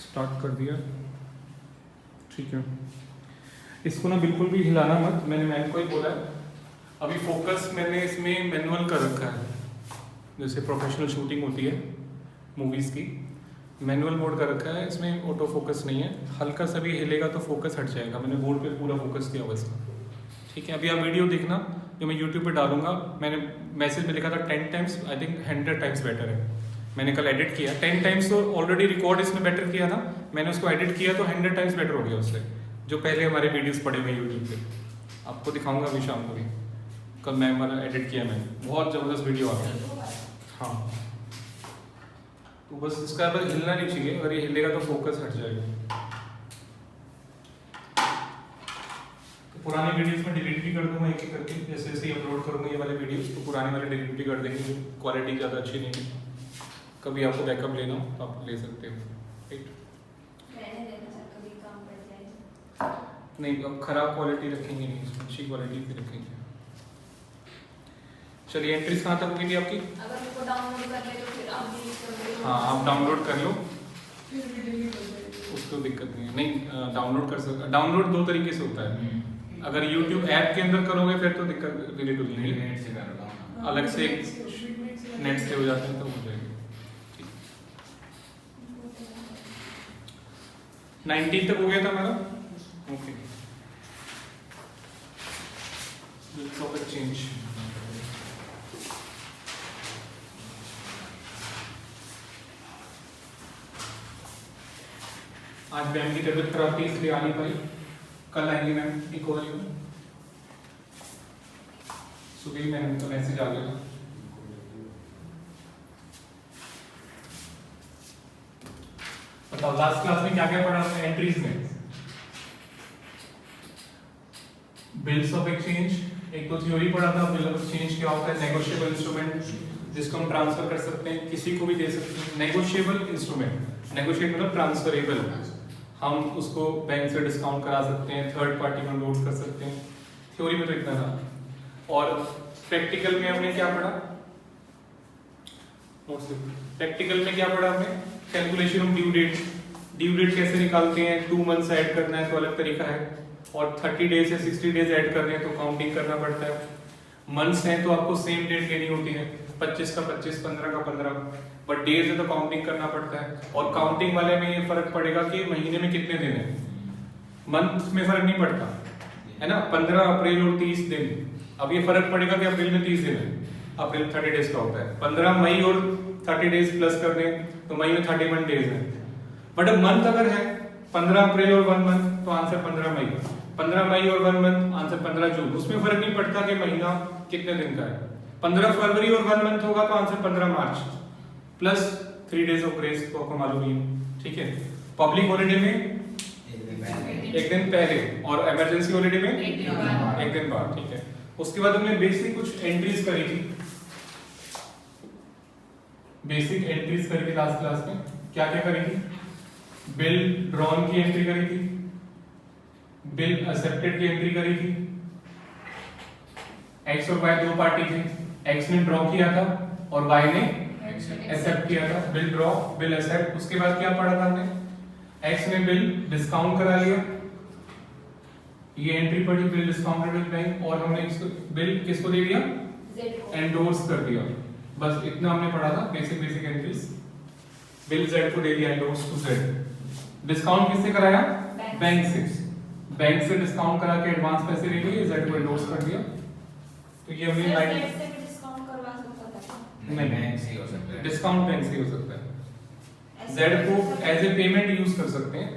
Start कर दिया। ठीक है, इसको ना बिल्कुल भी हिलाना मत, मैंने मैम को ही बोला है। अभी फोकस मैंने इसमें मैनुअल कर रखा है, जैसे प्रोफेशनल शूटिंग होती है मूवीज़ की, मैनुअल मोड कर रखा है, इसमें ऑटो फोकस नहीं है। हल्का सा भी हिलेगा तो फोकस हट जाएगा, मैंने बोर्ड पे पूरा फोकस किया वैसे। ठीक है, अभी आप वीडियो देखना जो मैं यूट्यूब पे डालूंगा, मैंने मैसेज में लिखा था 10 times, I think 100 times better है। मैंने कल एडिट किया, 10 टाइम्स तो ऑलरेडी रिकॉर्ड इसमें बेटर किया था, मैंने उसको एडिट किया तो 100 टाइम्स बेटर हो गया उससे, जो पहले हमारे वीडियोस पड़े हुए यूट्यूब पे। आपको दिखाऊंगा अभी शाम को भी, कल मैम वाला एडिट किया मैंने, बहुत ज़बरदस्त वीडियो आ गया। हाँ, तो बस इसका बस हिलना नहीं चाहिए, अगर ये हिलेगा तो फोकस हट जाएगा। तो पुरानी वीडियोस में डिलीट भी कर दूंगा एक एक करके, जैसे जैसे अपलोड करूंगा ये वाले वीडियोस, तो पुराने वाले डिलीट भी कर देंगे, क्वालिटी ज़्यादा अच्छी नहीं है। कभी आपको बैकअप लेना हो तो आप ले सकते हो, राइट? नहीं, अब खराब क्वालिटी रखेंगे नहीं, इसमें अच्छी क्वालिटी भी रखेंगे। चलिए, एंट्रीज कहाँ तक होगी आपकी? अगर उसको डाउनलोड कर ले तो फिर आप डिलीट कर दो। हाँ, आप डाउनलोड कर लो, फिर भी डिलीट हो जाएगी, उसको दिक्कत नहीं है। नहीं, डाउनलोड कर सकते, डाउनलोड दो तरीके से होता है। अगर यूट्यूब ऐप के अंदर करोगे फिर तो दिक्कत डिलीट हो जाएगी, नेट से कर लो, अलग से नेट से हो जाते हैं तो हो जाएगी। 19 तक हो गया था मेरा, ओके। चेंज आज मैम की तबीयत खराब थी इसलिए आ नहीं पाई, कल आएंगी मैम एक और यूँ। सुबह ही मैम का मैसेज आ गया। बताओ लास्ट क्लास में क्या क्या पढ़ा हमने एंट्रीज में? बिल्स ऑफ एक्सचेंज, एक तो थ्योरी पढ़ा था, बिल ऑफ एक्सचेंज क्या होता है, नेगोशिएबल इंस्ट्रूमेंट जिसको हम ट्रांसफर कर सकते हैं, किसी को भी दे सकते हैं। नेगोशिएबल इंस्ट्रूमेंट, नेगोशिएट मतलब ट्रांसफरेबल, हम उसको बैंक से डिस्काउंट करा सकते हैं, थर्ड पार्टी में लोड कर सकते हैं। थ्योरी में तो इतना था। और प्रैक्टिकल में हमने क्या पढ़ा? प्रैक्टिकल में क्या पढ़ा हमने? Calculation of due date, due date कैसे निकालते हैं, 2 मंथ्स ऐड करना है तो अलग तरीका है, और 30 डेज या 60 डेज ऐड करने हैं तो काउंटिंग करना पड़ता है। मंथ्स हैं तो आपको सेम डेट लेनी होती है, 25 का 25, 15 का 15, बट डेज है तो काउंटिंग करना पड़ता है। और काउंटिंग वाले में ये फर्क पड़ेगा कि महीने में कितने दिन है, मंथ में फर्क नहीं पड़ता है ना, 15 अप्रैल और 30 दिन। अब ये फर्क पड़ेगा कि अप्रैल में 30 दिन है, अप्रैल 30 डेज का होता है, 15 मई और 30 डेज प्लस कर दें तो मई में 31 डेज है। बट अब मंथ अगर है 15 अप्रैल और 1 मंथ तो आंसर 15 मई, 15 मई और 1 मंथ आंसर 15 जून। उसमें फर्क नहीं पड़ता कि महीना कितने दिन का है। 15 फरवरी और 1 मंथ होगा तो answer 15 March plus 3 days of grace, तो आपको मालूम ही है। ठीक है, पब्लिक हॉलिडे में एक दिन पहले और इमरजेंसी हॉलिडे में एक दिन बाद। ठीक है, उसके बाद हमने बेसिक कुछ एंट्रीज करी थी, बेसिक एंट्रीज करी थी लास्ट क्लास में। क्या क्या करी थी? बिल ड्रॉन की एंट्री करी थी, बिल एक्सेप्टेड की एंट्री करी थी, एक्स और वाई दो पार्टी थे, एक्स ने ड्रॉ किया था और वाई ने एक्सेप्ट किया था। Bill draw, bill accept. उसके बाद क्या पढ़ा था हमने? एक्स ने बिल डिस्काउंट करा लिया, ये एंट्री पढ़ी, बिल डिस्काउंटेड विद बैंक, और हमने इसको बिल किसको दे दिया? एंडोर्स कर दिया। बस इतना हमने पढ़ा था, basic basic entries. Bill Z को दे दिया, एंडोर्स टू जेड। डिस्काउंट किससे कराया? बैंक से। बैंक से डिस्काउंट करा के एडवांस पैसे ले लिए, जेड को एंडोर्स कर दिया। तो ये हमने लाइट डिस्काउंट करवा सकता था, नहीं बैंक से हो सकता है, डिस्काउंट बैंक से हो सकता है। जेड को एज ए पेमेंट यूज कर सकते हैं,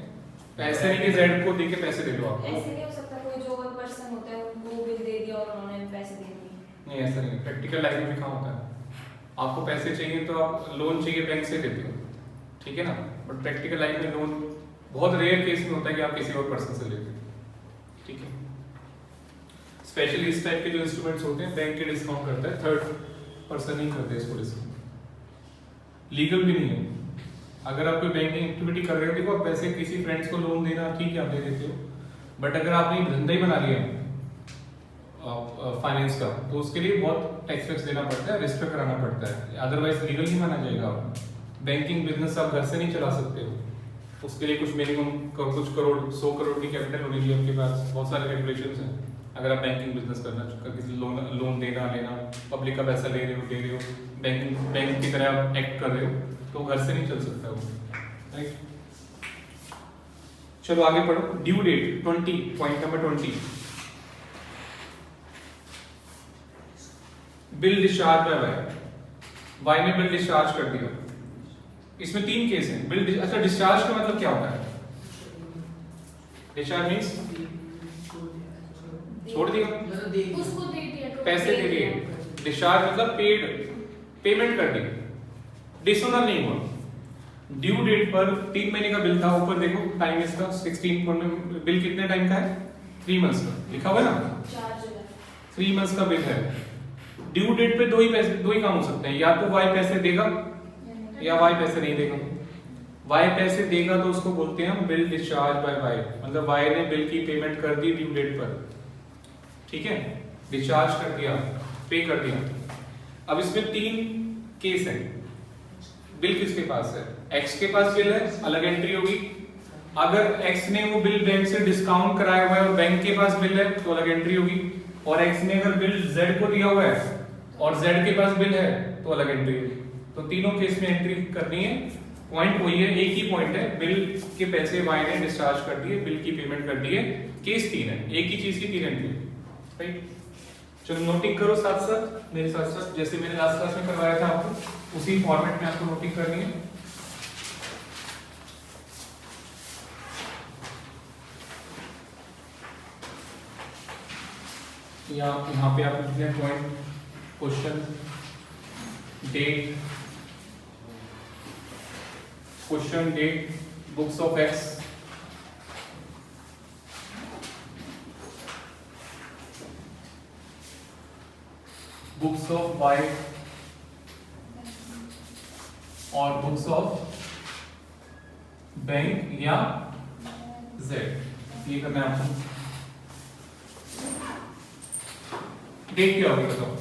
ऐसे नहीं कि जेड को देके पैसे दे दो आपको। ऐसे नहीं हो सकता, कोई जो और पर्सन होता है उनको बिल दे दिया और उन्होंने पैसे दे दिए। नहीं, ऐसा नहीं, प्रैक्टिकल लाइफ में कहाँ होता है। आपको पैसे चाहिए तो आप लोन चाहिए बैंक से लेते हो, ठीक है ना, बट प्रैक्टिकल लाइफ में लोन बहुत रेयर केस में होता है कि आप किसी और पर्सन से लेते हो। ठीक है, स्पेशली इस टाइप के जो इंस्ट्रूमेंट्स होते हैं बैंक के डिस्काउंट करता है, थर्ड पर्सन नहीं करते इसको डिस्काउंट, लीगल भी नहीं है। अगर आप कोई बैंकिंग एक्टिविटी कर रहे हो, देखो आप वैसे किसी फ्रेंड्स को लोन देना ठीक है, आप दे देते हो, बट अगर आपने धंधा ही बना लिया फाइनेंस का तो उसके लिए बहुत टैक्स वैक्स देना पड़ता है, रजिस्टर कराना पड़ता है, अदरवाइज लीगल नहीं माना जाएगा। आप बैंकिंग बिजनेस आप घर से नहीं चला सकते हो, उसके लिए कुछ मिनिमम कुछ करोड़ 100 करोड़ की कैपिटल होनी चाहिए आपके पास। बहुत सारे रेगुलेशंस हैं अगर आप बैंकिंग बिजनेस करना किसी लोन देना लेना, पब्लिक का पैसा ले रहे हो, बैंक की तरह आप एक्ट कर रहे हो, तो घर से नहीं चल सकता वो, राइट। चलो आगे पढ़ो। Due date 20, point number 20, bill discharge by Y ने बिल डिस्चार्ज कर दिया। इसमें 3 केस हैं। अच्छा, डिस्चार्ज का मतलब क्या होता है? डिस्चार्ज मींस छोड़ दिया, उसको दे दिया तो पैसे दे दिए। डिस्चार्ज मतलब पेमेंट कर दी, डिसऑनर नहीं हुआ। ड्यू डेट पर 3 महीने का बिल था, ऊपर देखो टाइम इसका 16 बिल कितने टाइम का है? 3 मंथ्स का लिखा हुआ है ना, 4 जुलाई 3 मंथ्स का बिल है। ड्यू डेट पे दो ही काम हो सकते हैं, या तो वाई पैसे देगा या वाई पैसे नहीं देगा। वाई पैसे देगा तो उसको बोलते हैं हम बिल डिस्चार्ज बाय वाई, मतलब वाई ने बिल की पेमेंट कर दी ड्यू डेट पर, ठीक है, डिस्चार्ज कर दिया, पे कर दिया। अब इसमें 3 केस हैं। बिल किसके पास है? एक्स के पास बिल है, अलग एंट्री होगी। अगर एक्स ने वो बिल बैंक से डिस्काउंट कराया हुआ है और बैंक के पास बिल है तो अलग एंट्री होगी। और एक्स ने अगर बिल जेड को दिया हुआ है और जेड के पास बिल है तो अलग एंट्री होगी। तो तीनों केस में एंट्री करनी है। पॉइंट वही है, एक ही पॉइंट है, बिल के पैसे वाई ने डिस्चार्ज कर दिए, बिल की पेमेंट कर दी है। केस 3 है, एक ही चीज की 3 एंट्री, राइट। चलो नोटिंग करो साथ साथ मेरे साथ साथ, जैसे मैंने लास्ट क्लास में करवाया था आपको, उसी फॉर्मेट में आपको नोटिंग करनी है। यहाँ पे आप लिख दें point, question, date, question date, books of X, books of Y और बुक्स ऑफ बैंक या जेड। ये करना है आपको। डेट क्या होगी बताओ?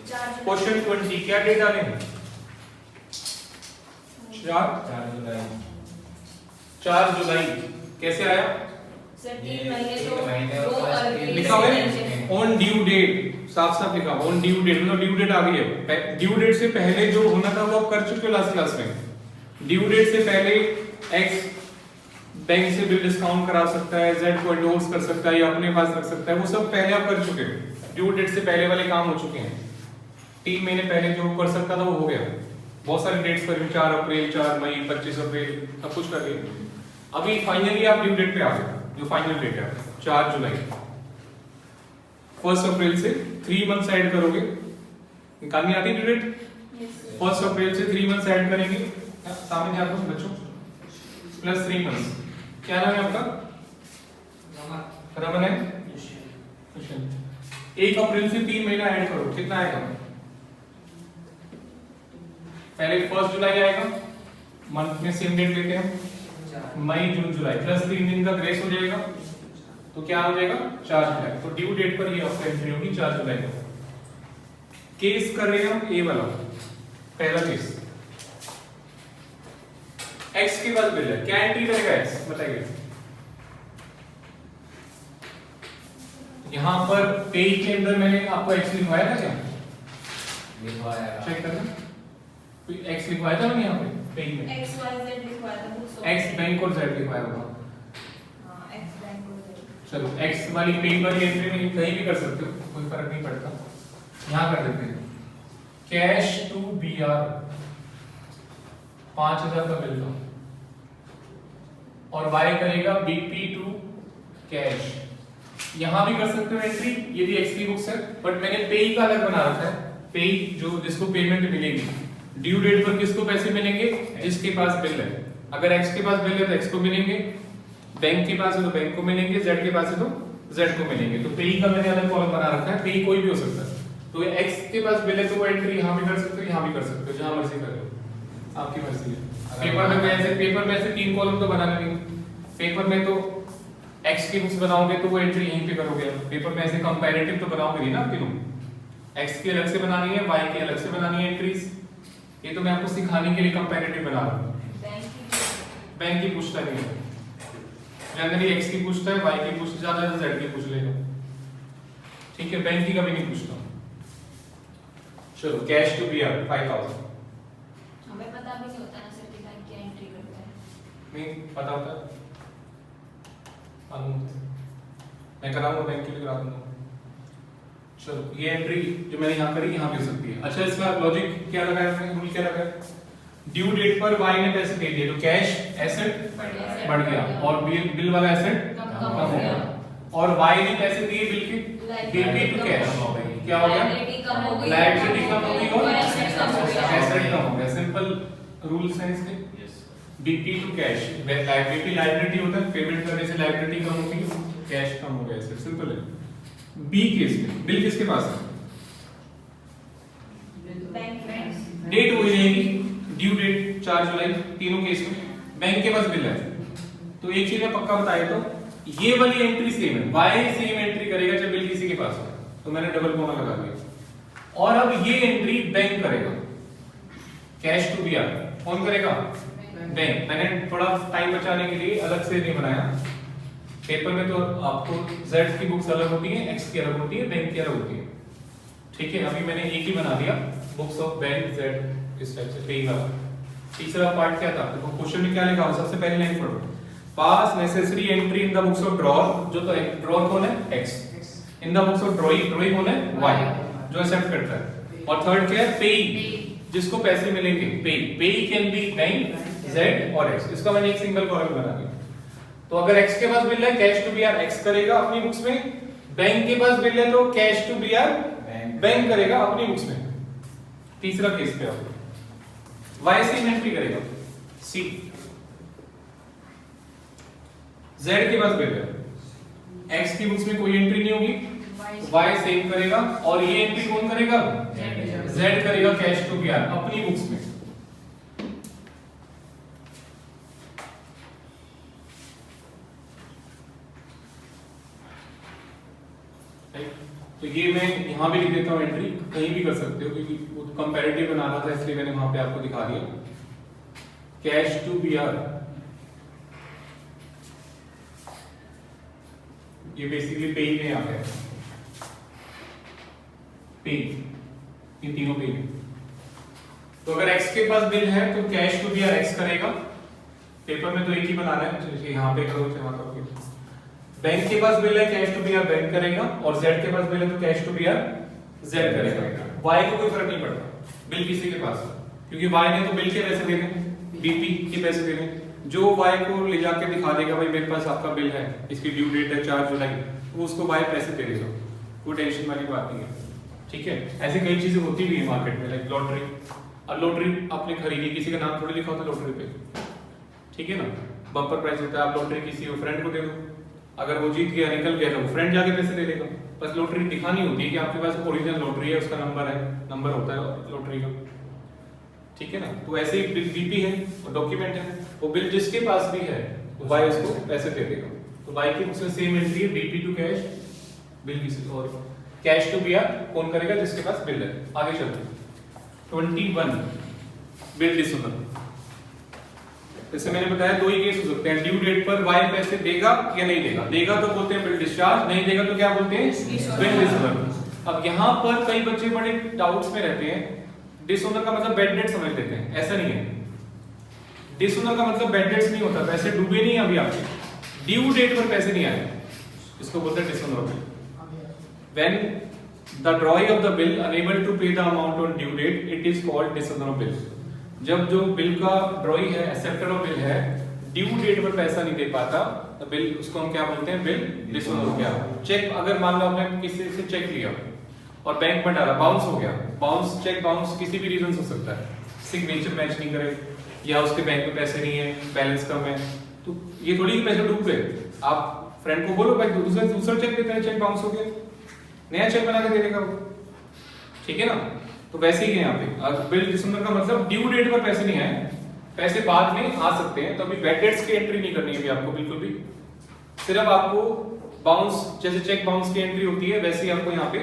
4 जुलाई क्वेश्चन 20 क्या डेट डालें? 4 जुलाई। कैसे आया? सर 3 महीने तो 3 महीने और 2 पाँच अरबी दिन लिखा हुआ है से ऑन ड्यू डेट, साफ साफ लिखा ऑन ड्यू डेट, मतलब ड्यू डेट आ गई है। ड्यू डेट से पहले जो होना था वो आप कर चुके हो लास्ट क्लास में। ड्यू डेट से पहले एक्स बैंक से बिल डिस्काउंट करा सकता है, जेड को एंडोर्स कर सकता है या अपने पास रख सकता है, वो सब पहले आप कर चुके हो। ड्यू डेट से पहले वाले काम हो चुके हैं। 3 महीने पहले जो कर सकता था वो हो गया। बहुत सारे डेट्स पर 4 अप्रैल, 4 मई, 25 अप्रैल सब कुछ कर लिए। अभी फाइनली आप ड्यू डेट पे आ गए, जो फाइनल डेट है 4 जुलाई। 1 अप्रैल से 3 मंथ्स ऐड करोगे, निकालनी आती ड्यू डेट। 1 अप्रैल से 3 मंथ्स ऐड करेंगे, सामने ध्यान दो बच्चों, प्लस 3 मंथ्स। क्या नाम है आपका? रमन है। 1 अप्रैल से 3 महीना ऐड करो, कितना आएगा? पहले 1 जुलाई आएगा, मंथ में सेम डेट लेते हैं, मई जून जुलाई, प्लस 3 दिन का ग्रेस हो जाएगा, तो क्या हो जाएगा? 4 जुलाई। तो ड्यू डेट पर ये आपका एंट्री होगी 4 जुलाई को। केस कर रहे हैं हम ए वाला, पहला केस। एक्स के पास बिल है, क्या एंट्री करेगा एक्स बताइए? यहां पर पेज के अंदर मैंने आपको एक्स लिखवाया था क्या? लिखवाया। चेक करना, कोई एक्स लिखवाया था ना यहाँ पे पेज में? एक्स वाई जेड लिखवाया था बुक्स ऑफ एक्स बैंक और जेड लिखवाया होगा। हां एक्स बैंक और जेड। चलो एक्स वाली पेज वाली एंट्री में कहीं भी कर सकते हो, कोई फर्क नहीं पड़ता। यहाँ कर देते हैं कैश टू बीआर, 5000 का बिल था, और वाई करेगा बीपी टू कैश। यहां भी कर सकते हो एंट्री, ये भी एक्स की बुक्स है, बट मैंने पेई का अलग बना रखा है। पेई जो जिसको पेमेंट मिलेगी, ड्यू डेट पर किसको पैसे मिलेंगे? जिसके पास बिल है। अगर एक्स के पास बिल है तो एक्स को मिलेंगे, बैंक के पास है तो बैंक को मिलेंगे, जेड के पास है तो जेड को मिलेंगे। तो पेई का मैंने अलग कॉलम बना रखा है, पेई कोई भी हो सकता है। तो एक्स के पास बिल है तो वो एंट्री यहां भी कर सकते हो, यहां भी कर सकते हो, जहां मर्जी कर लो, आपकी मर्जी है। पेपर में ऐसे 3 कॉलम तो बनाने नहीं, पेपर में तो एक्स की बुक्स बनाओगे तो वो एंट्री यहीं पे करोगे। पेपर में ऐसे कंपैरेटिव तो बनाओगे नहीं ना तीनों, एक्स की अलग से बनानी है, वाई की अलग से बनानी है एंट्रीज। ये तो मैं आपको सिखाने के लिए कंपैरेटिव बना रहा हूँ। बैंक की बैंक की पूछता नहीं है, जनरली एक्स की पूछता है, वाई की पूछ ज्यादा है, जेड की पूछ लेगा, ठीक है, बैंक की कभी नहीं पूछता। चलो कैश टू बी आर 5000, हमें पता भी नहीं होता ना सर कि बैंक क्या एंट्री करता है। नहीं पता होता है, मालूम होता है, मैं कराऊंगा बैंक के लिए करा दूंगा। चलो ये एंट्री जो मैंने यहाँ करी यहाँ भी हो सकती है। अच्छा इसका लॉजिक क्या लगा है, रूल क्या लगा है, ड्यू डेट पर वाई ने पैसे दे दिए तो कैश एसेट बढ़ गया और बिल वाला एसेट कम कम हो हो गया। गया और वाई ने पैसे दिए बिल के बीपी टू कैश, क्या हो गया, लायबिलिटी कम हो गई, लायबिलिटी कम हो गई और एसेट कम हो गया। एसेट कम हो गया। सिंपल रूल्स हैं इसके। BP to cash, liability liability होता है, पेमेंट करने से लायबिलिटी कम होती है, कैश कम हो गया, एसेट, सिंपल है। बी केस में बिल किसके पास है, बैंक डेट वही रहेगी, ड्यू डेट 4 जुलाई, तीनों केस में बैंक के पास बिल है। तो एक चीज मैं पक्का बताया, तो ये वाली एंट्री सेम है, वाई सेम एंट्री करेगा जब बिल किसी के पास हो, तो मैंने डबल कोमा लगा दिया। और अब ये एंट्री बैंक करेगा, कैश टू बी आर कौन करेगा, बैंक। मैंने थोड़ा टाइम बचाने के लिए अलग से नहीं बनाया, पेपर में तो आपको Z की बुक्स अलग होती हैं, X की अलग होती है, बैंक की अलग होती है, ठीक है। अभी मैंने एक ही बना दिया, बुक्स ऑफ बैंक Z इस टाइप से पेई वाला। तीसरा पार्ट क्या था, देखो क्वेश्चन में क्या लिखा हुआ, सबसे पहले लाइन पढ़ो, पास necessary entry in the books of drawer, जो तो ड्रॉर कौन है, X, in the books of drawing, drawing कौन है, Y, जो एक्सेप्ट करता है। और थर्ड क्या है, पेई, जिसको पैसे मिलेंगे, पेई, पेई कैन बी बैंक, Z और X। इसका मैंने एक सिंगल कॉलम बना दिया। तो अगर X के पास बिल है, cash to B R X करेगा अपनी बुक्स में, बैंक के पास बिल है तो cash to B R bank करेगा अपनी बुक्स में। तीसरा केस पे आओ, Y से एंट्री करेगा, C, Z के पास बिल है, X की बुक्स में कोई एंट्री नहीं होगी, Y सेम करेगा और ये एंट्री कौन करेगा, Z करेगा कैश टू बी आर अपनी बुक्स में। तो ये मैं यहां भी लिख देता हूं, एंट्री कहीं भी कर सकते हो क्योंकि वो कंपैरेटिव बना रहा था इसलिए मैंने वहां पे आपको दिखा दिया। कैश टू बी आर, ये बेसिकली पे में आ गया, पे, ये तीनों पे में। तो अगर x के पास बिल है तो cash to B R x करेगा, पेपर में तो एक ही बनाना है, यहाँ पे करो वहां करोगे। बैंक के पास बिल है, cash to B R bank करेगा, और Z के पास बिल है तो cash to B R Z करेगा। Y को कोई फर्क नहीं पड़ता, बिल किसी के पास, क्योंकि Y ने तो बिल के पैसे देने, BP के पैसे देने, जो Y को ले जाके दिखा देगा भाई मेरे पास आपका बिल है, इसकी ड्यू डेट है 4 जुलाई, वो उसको Y पैसे दे देगा, कोई टेंशन वाली बात नहीं है, ठीक है। ऐसे कई चीजें होती भी है मार्केट में, लाइक लॉटरी। अब लॉटरी आपने खरीदी, किसी का नाम थोड़ी लिखा होता लॉटरी पे, ठीक है ना, बम्पर प्राइस होता है, आप लॉटरी किसी फ्रेंड को दे दो, अगर वो जीत गया निकल गया तो वो फ्रेंड जाके पैसे दे देगा। बस लॉटरी दिखानी होती है कि आपके पास ओरिजिनल लॉटरी है, उसका नंबर है, नंबर होता है लॉटरी का, ठीक है ना। तो ऐसे ही बिल बीपी है और डॉक्यूमेंट है, वो बिल जिसके पास भी है वाई उसको पैसे दे देगा। तो वाई की उसमें सेम एंट्री है, बीपी टू कैश, बिल किसी और कैश टू बी आर कौन करेगा, जिसके पास बिल है। आगे चलते 21 बिल डिसऑनर। जैसे मैंने बताया दो ही केस हो सकते हैं, ड्यू डेट पर वाई पैसे देगा या नहीं देगा, देगा तो बोलते हैं बिल डिस्चार्ज, नहीं देगा तो क्या बोलते हैं, बिल डिसऑनर। अब यहाँ पर कई बच्चे बड़े डाउट्स में रहते हैं, डिसऑनर का मतलब बैड डेट समझ लेते हैं, ऐसा नहीं है। डिसऑनर का मतलब बैड डेट्स नहीं होता, पैसे डूबे नहीं अभी आपके, ड्यू डेट पर पैसे नहीं आए, इसको बोलते हैं dishonour bill. When the drawee of the bill unable to pay the amount on due date, it is called dishonor bill. जब जो बिल का ड्रॉई है, एक्सेप्टर ऑफ बिल है, ड्यू डेट पर पैसा नहीं दे पाता, तो बिल उसको हम क्या बोलते हैं, बिल डिसऑनर हो गया। चेक अगर मान लो आपने किसी से चेक लिया और बैंक में डाला, बाउंस हो गया, बाउंस चेक बाउंस किसी भी रीजन से हो सकता है, सिग्नेचर मैच नहीं करे या उसके बैंक में पैसे नहीं है, बैलेंस कम है, तो ये थोड़ी ही पैसे डूब गए। आप फ्रेंड को बोलो भाई दूसरा चेक देते हैं, चेक बाउंस हो गया, नया चेक बना के दे देगा वो, ठीक है ना। तो वैसे ही है यहाँ पे, अगर बिल डिसऑनर का मतलब ड्यू डेट पर पैसे नहीं आए, पैसे बाद में आ सकते हैं, तो अभी बैड डेट्स की एंट्री नहीं करनी है अभी आपको बिल्कुल भी, सिर्फ आपको बाउंस, जैसे चेक बाउंस की एंट्री होती है वैसे ही आपको यहाँ पे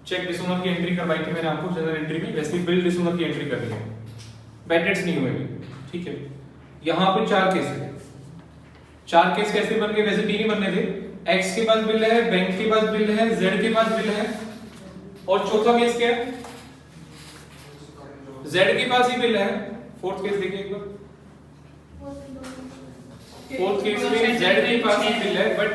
चेक डिसऑनर की एंट्री करवाई थी मैंने आपको जनरल एंट्री में, वैसे ही बिल डिसऑनर की एंट्री करनी है, बैड डेट्स नहीं हुए अभी, ठीक है। यहाँ पे 4 केस है। 4 केस कैसे बन गए? वैसे 3 ही बनने थे। एक्स के पास बिल है, बैंक के पास बिल है, जेड के पास बिल है, और चौथा केस क्या है? जेड के पास ही बिल है। फोर्थ केस देखिए एक बार। फोर्थ केस में जेड के पास ही बिल है, बट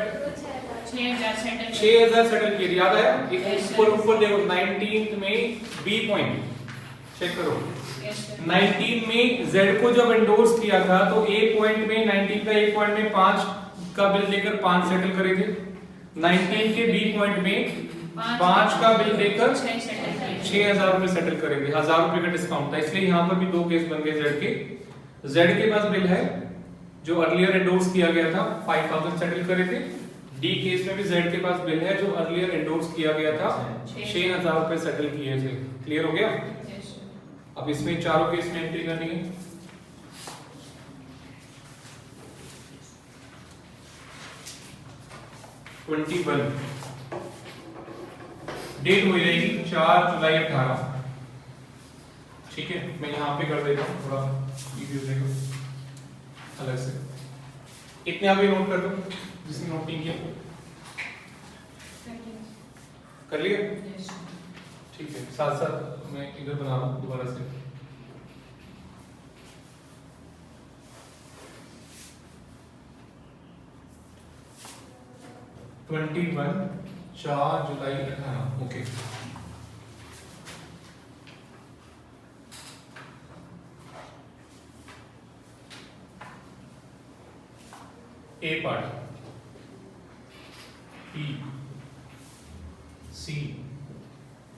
6000 सेटल किए। याद है? एक ऊपर देखो 19 में बी पॉइंट चेक करो। 19 में जेड को जब एंडोर्स किया था तो ए पॉइंट में 19 का एक पॉइंट में 5 का बिल देकर 5 सेटल करे थे। 19 के बी पॉइंट में 5 का बिल देकर 6000 रुपए सेटल करेंगे। 1000 रुपए का डिस्काउंट था, इसलिए यहाँ पर भी 2 केस बन गए जेड के। जेड के पास बिल है जो अर्लियर एंडोर्स किया गया था, 5000 सेटल करे थे। डी केस में भी जेड के पास बिल है जो अर्लियर एंडोर्स किया गया था, 6000 रुपए सेटल किए थे। क्लियर हो गया? अब इसमें चारों केस में एंट्री करनी है। डेट हुई रहेगी 4 जुलाई 18। ठीक है, मैं यहां पे कर देता हूं, थोड़ा इजी हो जाएगा अलग से। इतने आप ये नोट कर दो जिसने नोट नहीं किया। कर लिया? ठीक है, साथ साथ मैं इधर बना रहा हूं दोबारा से। (21) 4 जुलाई 18। Okay, A part E C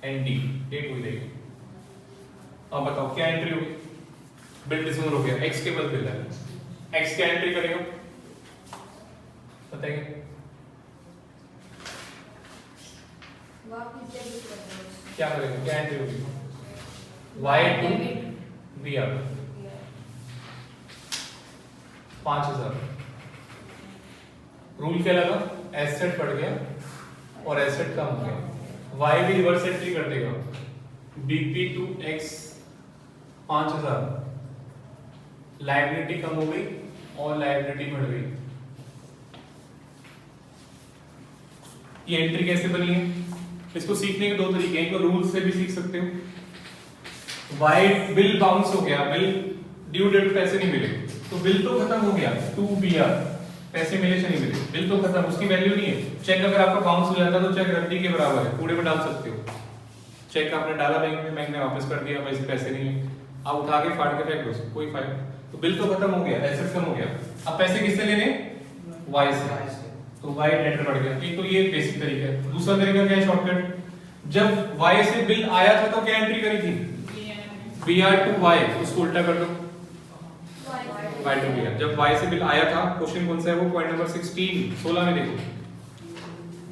and D date हुई रहेगी। अब बताओ क्या एंट्री होगी? बिल डिसऑनर हो गया, एक्स के पास बिल है, एक्स क्या एंट्री करेगा बताइए? क्या करेगा? क्या एंट्री होगी? Y to B R 5000। Rule क्या लगा? एसेट बढ़ गया और एसेट कम हो गया, Y भी रिवर्स एंट्री कर देगा। BP टू X 5000, लायबिलिटी कम हो गई और लायबिलिटी बढ़ गई। ये एंट्री कैसे बनी है? इसको सीखने के 2 तरीके हैं। एक तो रूल से भी सीख सकते हो। Y बिल बाउंस हो गया, बिल ड्यू डेट पैसे नहीं मिले, तो बिल तो खत्म हो गया। 2BR पैसे मिले से नहीं मिले, बिल तो खत्म, उसकी वैल्यू नहीं है। चेक अगर आपका बाउंस हो जाता तो चेक रद्दी के बराबर है, कूड़े में डाल सकते हो। चेक आपने डाला बैंक में, बैंक ने वापस कर दिया, वैसे पैसे नहीं है, आप उठा के फाड़ के फेंक दो, कोई फायदा। तो बिल तो खत्म हो गया, एसेट कम हो गया। अब पैसे किससे लेने? Y से, तो Y डेटर बढ़ गया। एक तो ये बेसिक तरीका है। दूसरा तरीका क्या है शॉर्टकट? जब Y से बिल आया था तो क्या एंट्री करी थी? BR टू Y, उसको उल्टा कर दो, Y टू BR। जब Y से बिल आया था, क्वेश्चन कौन सा है वो? पॉइंट नंबर 16 में देखो।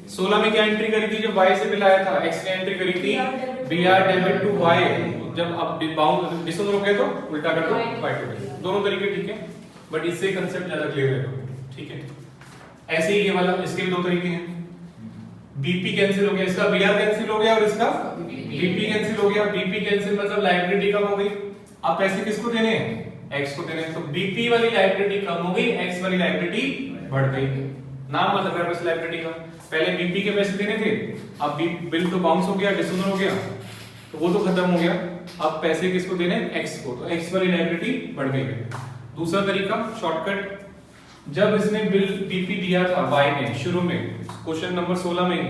16 में क्या एंट्री करी थी? जब Y से बिल आया था, X ने एंट्री करी थी BR डेबिट टू Y। जब अब बाउंड डिसऑनर हो गया तो उल्टा कर दो, Y टू BR। दोनों तरीके ठीक है, बट इससे कंसेप्ट ज्यादा क्लियर है। ठीक है, ऐसे ही ये वाला, इसके भी 2 तरीके हैं। BP कैंसिल हो गया, इसका BR कैंसिल हो गया और इसका BP कैंसिल हो गया। BP कैंसिल मतलब लायबिलिटी कम हो गई। अब पैसे किसको देने हैं? X को देने हैं। तो BP वाली लायबिलिटी कम हो गई, X वाली लायबिलिटी बढ़ गई। नाम मत रखना बस लायबिलिटी का। पहले BP के पैसे देने थे, अब बिल तो बाउंस हो गया, डिसऑनर हो गया, तो वो तो खत्म हो गया। अब पैसे किसको देने हैं? X को, तो X वाली लायबिलिटी बढ़ गई है। दूसरा तरीका शॉर्टकट, जब इसने बिल BP दिया था Y ने शुरू में, क्वेश्चन नंबर 16 में ही,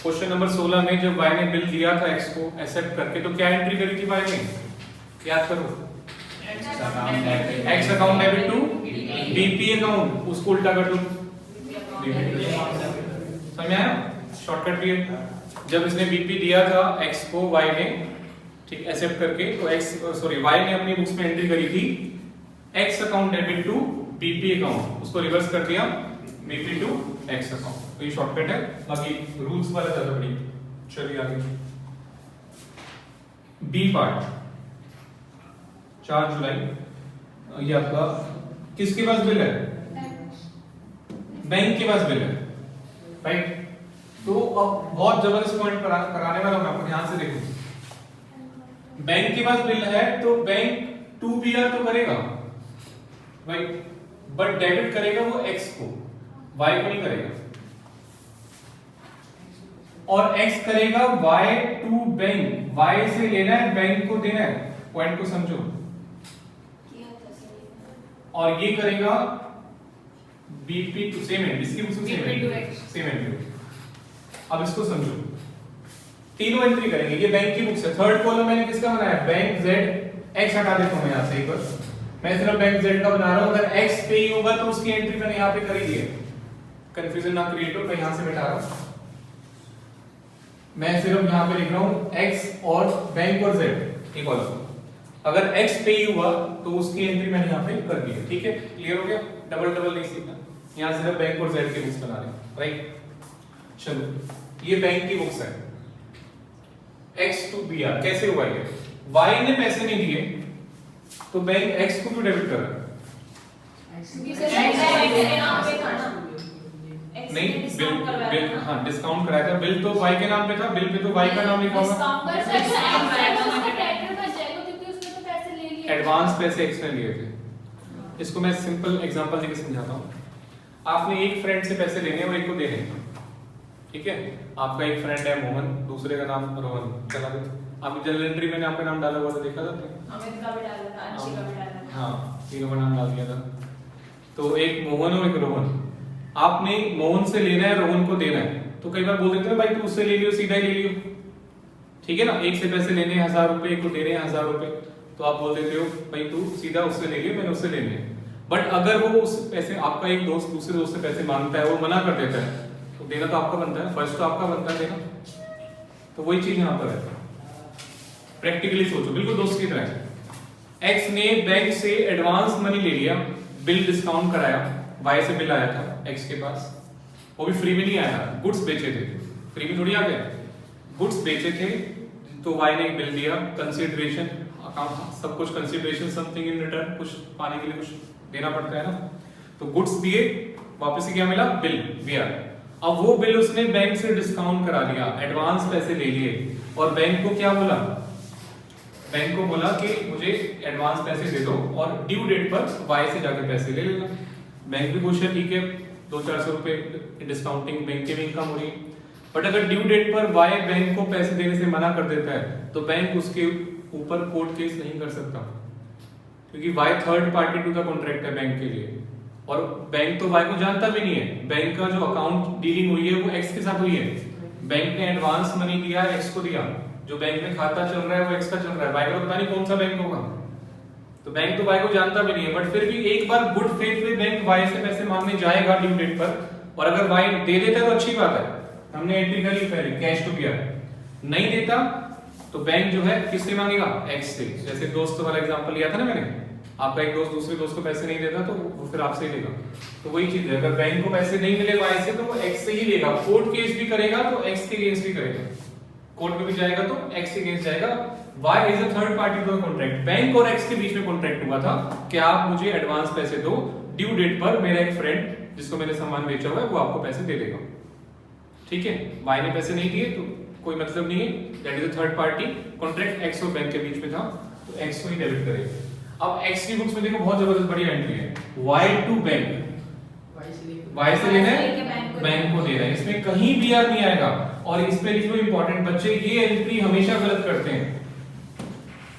क्वेश्चन नंबर 16 में जब Y ने बिल दिया था X को एक्सेप्ट करके, तो क्या एंट्री करी थी Y ने? याद करो, X account debit to BP account, उसको उल्टा कर दो। समझ में आया? शॉर्टकट भी है। जब इसने BP दिया था X को Y ने, ठीक, एक्सेप्ट करके, तो Y ने अपनी बुक्स में एंट्री करी थी X account debit to BP account, उसको रिवर्स कर दिया BP टू X अकाउंट। तो ये शॉर्टकट है, बाकी रूल्स वाला ज्यादा बड़ी। चलिए आगे। बी पार्ट 4 जुलाई, ये आपका किसके पास बिल है? बैंक के पास बिल है, राइट? तो अब बहुत जबरदस्त पॉइंट कराने वाला हूं आपको, ध्यान से देखो। बैंक के पास बिल है तो बैंक 2BR तो करेगा, राइट, बट डेबिट करेगा वो x को, y को नहीं करेगा। और x करेगा y टू बैंक, y से लेना है बैंक को देना है, पॉइंट को समझो। किया था सही। और ये करेगा BP टू सेम है, इसकी बुक्स सेम BP to है, X। सेम है। अब इसको समझो, तीनों एंट्री करेंगे, ये बैंक की बुक्स है। थर्ड कॉलम मैंने किसका बनाया, बैंक Z, x हटा देता हूं मैं यहां से एक बार, मैं सिर्फ बैंक Z का बना रहा हूं। अगर x पे ही होगा तो उसकी एंट्री मैंने यहां पे कर ही दी है, कंफ्यूजन ना क्रिएट हो, मैं यहां से मिटा रहा हूं। मैं सिर्फ यहां पे लिख रहा हूं x और बैंक और Z एक कॉलम। अगर x पे ही हुआ तो उसकी एंट्री मैंने यहां पे कर दी है, ठीक है, क्लियर हो गया। डबल डबल नहीं सीखना, यहां सिर्फ बैंक और Z की बुक्स बना रहे हैं, राइट। चलो ये बैंक की बुक्स है, x टू BR कैसे हुआ ये, y ने पैसे नहीं दिए तो बैंक x को क्यों डेबिट कर रहा है? क्योंकि सर बैंक के नाम पे था ना, X ने नहीं, डिस्काउंट करवाया बिल, था ना। हाँ डिस्काउंट कराया था, बिल तो y के नाम पे था, बिल पे तो y का नाम लिखा हुआ। डिस्काउंट पर पर सर डिस्काउंट कराया था उसका ना। ट्रैक्टर बच जाएगा क्योंकि उसने तो पैसे ले लिए। एडवांस पैसे x ने लिए थे। इसको मैं सिंपल एग्जांपल देके समझाता हूँ। आपने एक फ्रेंड से पैसे लेने और एक को देने, ठीक है। आपका एक फ्रेंड है मोहन, दूसरे का नाम रोहन, चला दे। आपकी जनरल एंट्री मैंने आपका नाम डाला हुआ था, देखा था आपने? अमित का भी डाला था, अंशी का भी डाला था। हाँ, तीनों का नाम डाल दिया था। तो एक मोहन और एक रोहन, आपने मोहन से लेना है, रोहन को देना है। तो कई बार बोल देते हैं भाई तू उससे ले लियो, सीधा ही ले लियो, ठीक है ना। एक से पैसे लेने 1000 रुपए, एक को दे रहे हैं 1000 रुपए, तो आप बोल देते हो भाई तू सीधा उससे ले लियो, मैंने उससे लेने हैं। बट अगर वो उस पैसे, आपका एक दोस्त दूसरे दोस्त से पैसे मांगता है, वो मना कर देता है, तो देना तो आपका बनता है, फर्स्ट तो आपका बनता है देना। तो वही चीज यहाँ पर है, प्रैक्टिकली सोचो, बिल्कुल दोस्त की तरह। एक्स ने बैंक से एडवांस मनी ले लिया, बिल डिस्काउंट कराया, वाई से बिल आया था एक्स के पास, वो भी फ्री में नहीं आया, गुड्स बेचे थे, फ्री में थोड़ी आ गया, गुड्स बेचे थे। तो वाई ने एक बिल दिया, कंसीडरेशन, अकाउंट सब कुछ कंसीडरेशन, समथिंग इन रिटर्न, कुछ पाने के लिए कुछ देना पड़ता है ना। तो गुड्स दिए, वापस से क्या मिला, बिल दिया। अब वो बिल उसने बैंक से डिस्काउंट करा लिया, एडवांस पैसे ले लिए, और बैंक को क्या बोला, बैंक को बोला कि मुझे एडवांस पैसे दे दो और ड्यू डेट पर वाई से जाके पैसे ले लेना। बैंक भी खुश है, ठीक है, 200-400 रुपए डिस्काउंटिंग बैंक की भी इनकम हो रही है। बट अगर ड्यू डेट पर वाई बैंक को पैसे देने से मना कर देता है तो बैंक उसके ऊपर कोर्ट केस नहीं कर सकता, क्योंकि Y third party to the contract है बैंक के लिए, और बैंक तो वाई को जानता भी नहीं है। बैंक का जो अकाउंट डीलिंग हुई है वो एक्स के साथ हुई है, बैंक ने एडवांस मनी दिया, एक्स को दिया, जो बैंक में खाता चल रहा है वो एक्स का चल रहा है, वाई का पता नहीं कौन सा बैंक होगा। तो बैंक तो वाई को जानता भी नहीं है, बट फिर भी एक बार गुड फेथ में बैंक वाई से पैसे मांगने जाएगा ड्यू डेट पर, और अगर वाई दे देता है तो अच्छी बात है, हमने एंट्री करी पहले कैश टू पीआर। नहीं देता तो बैंक जो है किससे मांगेगा, एक्स से। जैसे दोस्त वाला एग्जांपल लिया था ना मैंने, आपका एक दोस्त दूसरे दोस्त को पैसे नहीं देता तो वो फिर आपसे ही लेगा। तो वही चीज है, अगर बैंक को पैसे नहीं मिले वाई से तो वो एक्स से ही लेगा, कोर्ट केस भी करेगा तो एक्स के अगेंस्ट भी करेगा, कोर्ट में भी जाएगा तो एक्स के अगेंस्ट जाएगा। Y is a third party to the contract, bank और एक्स के बीच में कॉन्ट्रैक्ट हुआ था कि आप मुझे एडवांस पैसे दो, ड्यू डेट पर मेरा एक फ्रेंड जिसको मैंने सामान बेचा हुआ है वो आपको पैसे दे देगा, ठीक है। वाई ने पैसे नहीं दिए तो कोई मतलब नहीं है, that is a third party contract, x और बैंक के बीच में था, तो एक्स को ही डेबिट करेगा। अब एक्स की बुक्स में देखो बहुत जबरदस्त बढ़िया एंट्री है, वाई टू बैंक, वाई से लेना है बैंक को दे रहा है, इसमें कहीं भी आर नहीं आएगा। और इस पे लिखो इंपॉर्टेंट बच्चे, ये एंट्री हमेशा गलत करते हैं,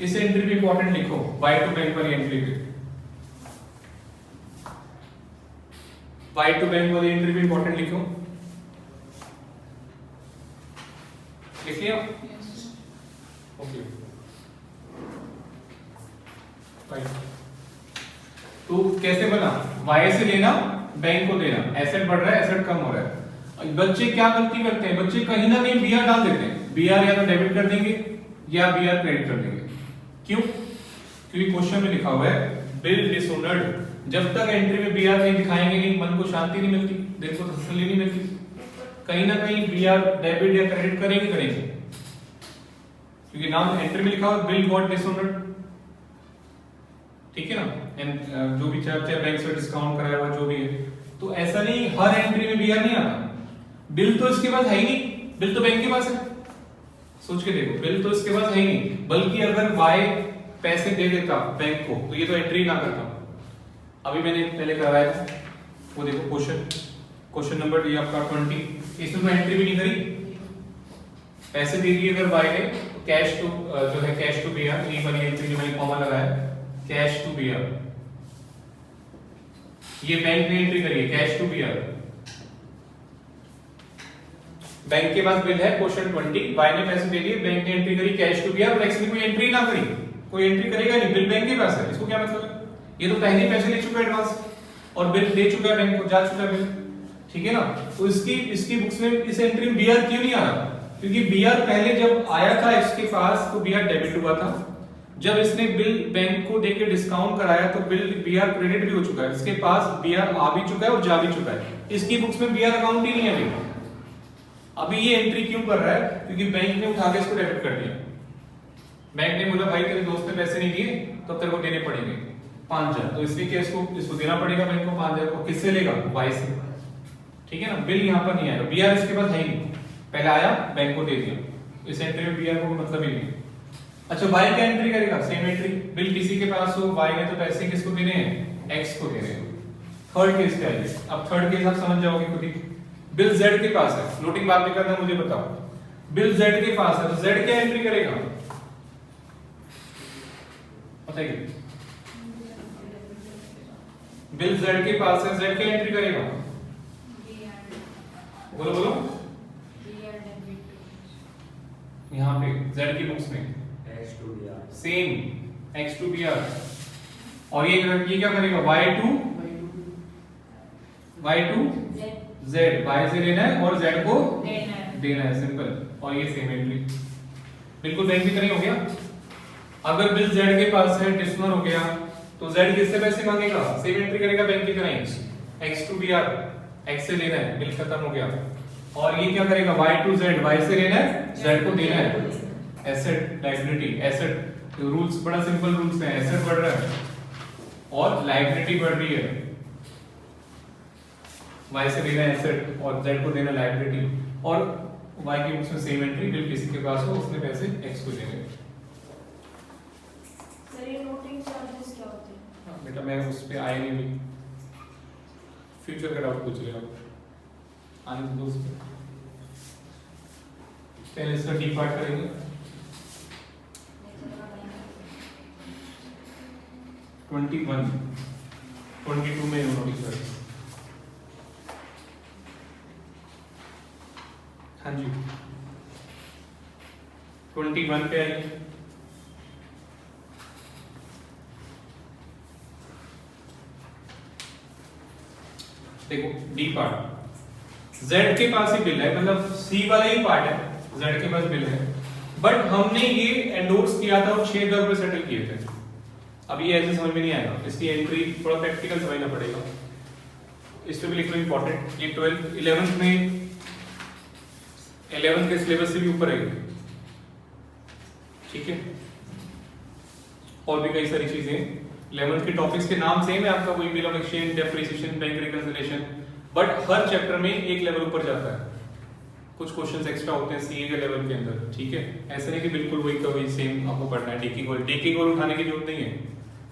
इस एंट्री पे इंपॉर्टेंट लिखो, वाई टू बैंक वाली एंट्री पे, वाई टू बैंक वाली एंट्री पे इंपॉर्टेंट लिखो, लिख लिया, ओके। तो कैसे बना, वाई से लेना बैंक को देना, एसेट बढ़ रहा है एसेट कम हो रहा है। बच्चे क्या गलती करते हैं, बच्चे कहीं ना कहीं बीआर डाल देते हैं, बीआर या तो डेबिट कर देंगे या बीआर क्रेडिट कर देंगे। क्यों, क्योंकि क्वेश्चन में लिखा हुआ है बिल डिसऑनर्ड, जब तक एंट्री में बीआर नहीं दिखाएंगे नहीं मन को शांति नहीं मिलती, दिल को तसल्ली नहीं मिलती, कहीं ना कहीं बीआर डेबिट या क्रेडिट करेंगे, क्योंकि नाम एंट्री में लिखा हुआ बिल गॉट डिसऑनर्ड, ठीक है ना। एंड जो भी चाहे बैंक से डिस्काउंट कराया हुआ जो भी है, तो ऐसा नहीं हर एंट्री में बीआर नहीं आता, बिल तो इसके पास है ही नहीं, बिल तो बैंक के पास है, सोच के देखो, बिल तो इसके पास है ही नहीं, बल्कि अगर वाई पैसे दे देता बैंक को तो ये तो एंट्री ना करता। अभी मैंने पहले करवाया था, वो देखो क्वेश्चन नंबर ये आपका 20, इसमें तो एंट्री भी नहीं करी, पैसे दे दिए अगर बाय ने तो कैश टू जो है कैश टू बीआर, ये वाली एंट्री जो मैंने कॉमा लगाया कैश टू बीआर, ये बैंक ने एंट्री करी है कैश टू बीआर। बैंक के पास बिल है क्वेश्चन 20, बाय ने पैसे दे दिए, बैंक ने एंट्री करी कैश टू बीआर, और एक्स ने कोई एंट्री ना करी, कोई एंट्री करेगा नहीं, बिल बैंक के पास है, इसको क्या मतलब है? ये तो पहले ही पैसे ले चुका है एडवांस और बिल दे चुका है बैंक को, जा चुका है बिल, ठीक है ना। तो इसकी बुक्स में इस एंट्री में बीआर क्यों नहीं आ रहा? क्योंकि बीआर पहले जब आया था इसके पास तो बीआर डेबिट हुआ था, जब इसने बिल बैंक को देके डिस्काउंट कराया तो बिल बीआर क्रेडिट भी हो चुका है, इसके पास बीआर आ भी चुका है और जा भी चुका है, इसकी बुक्स में बीआर अकाउंट ही नहीं है अभी ये एंट्री क्यों कर रहा है? क्योंकि बैंक ने उठा के इसको डेबिट कर दिया, बैंक ने बोला भाई तेरे दोस्त ने पैसे नहीं दिए तो तेरे को देने पड़ेंगे 5000, तो इसलिए क्या इसको देना पड़ेगा बैंक को 5000 को, किससे लेगा? वाई से, ठीक है ना। बिल यहाँ पर नहीं आएगा, बीआर इसके पास है ही नहीं, पहले आया बैंक को दे दिया, इस एंट्री में बीआर को मतलब ही नहीं। अच्छा वाई क्या एंट्री करेगा? सेम एंट्री, बिल किसी के पास हो, वाई ने तो पैसे किसको देने हैं? एक्स को देने हैं। थर्ड केस क्या है? अब थर्ड केस आप समझ जाओगे खुद ही, बिल जेड के पास है, फ्लोटिंग बात भी करना मुझे बताओ, बिल जेड के पास है तो जेड क्या एंट्री करेगा बताइए? बिल जेड के पास है, जेड क्या एंट्री करेगा? बोलो बोलो, यहाँ पे जेड की बुक्स में सेम एक्स टू बीआर, और ये क्या करेगा? वाई टू जेड, वाई से लेना है और जेड को देना है, सिंपल। और ये सेम एंट्री बिल्कुल बैंक की तरह हो गया। अगर बिल जेड के पास है, डिसनर हो गया, तो जेड किससे पैसे मांगेगा? सेम एंट्री करेगा बैंक की तरह ही, एक्स टू बीआर, एक्स से लेना है, बिल खत्म हो गया। और ये क्या करेगा? वाई टू जेड, वाई से लेना है, जेड को देना है। एसेट लायबिलिटी, एसेट रूल्स बड़ा सिंपल रूल्स हैं, एसेट बढ़ रहा है और लायबिलिटी बढ़ रही है, वाई से लेना है एसेट और जेड को देना लायबिलिटी, और वाई की बुक्स में सेम एंट्री, बिल किसी के पास हो उसने पैसे एक्स को देने। सर ये नोटिंग चार्जेस क्या होते हैं? हाँ बेटा मैं उस पे आया नहीं अभी, फ्यूचर का डाउट पूछ रहे हो आने दो उस पे, पहले इसका डी पार्ट करेंगे। 21 22 में नोटिस करें। हाँ जी 21 पे आइए, देखो डी पार्ट, जेड के पास ही बिल है, मतलब सी वाला ही पार्ट है, जेड के पास बिल है, बट हमने ये एंडोर्स किया था और 6000 रुपए सेटल किए थे। अब ये ऐसे समझ में नहीं आएगा, इसकी एंट्री थोड़ा प्रैक्टिकल समझना पड़ेगा, इस पे भी लिख लो इंपॉर्टेंट। ये 12 11th में 11th के सिलेबस से भी ऊपर है, ठीक है। और भी कई सारी चीजें 11th के टॉपिक्स के नाम सेम है आपका, वही bill of exchange, depreciation, bank reconciliation, but her chapter में एक लेवल ऊपर जाता है, कुछ क्वेश्चंस एक्स्ट्रा होते हैं सीए के लेवल के अंदर, ठीक है। ऐसा नहीं कि बिल्कुल वही का वही सेम आपको पढ़ना है। डीकी गोल उठाने की जरूरत नहीं है,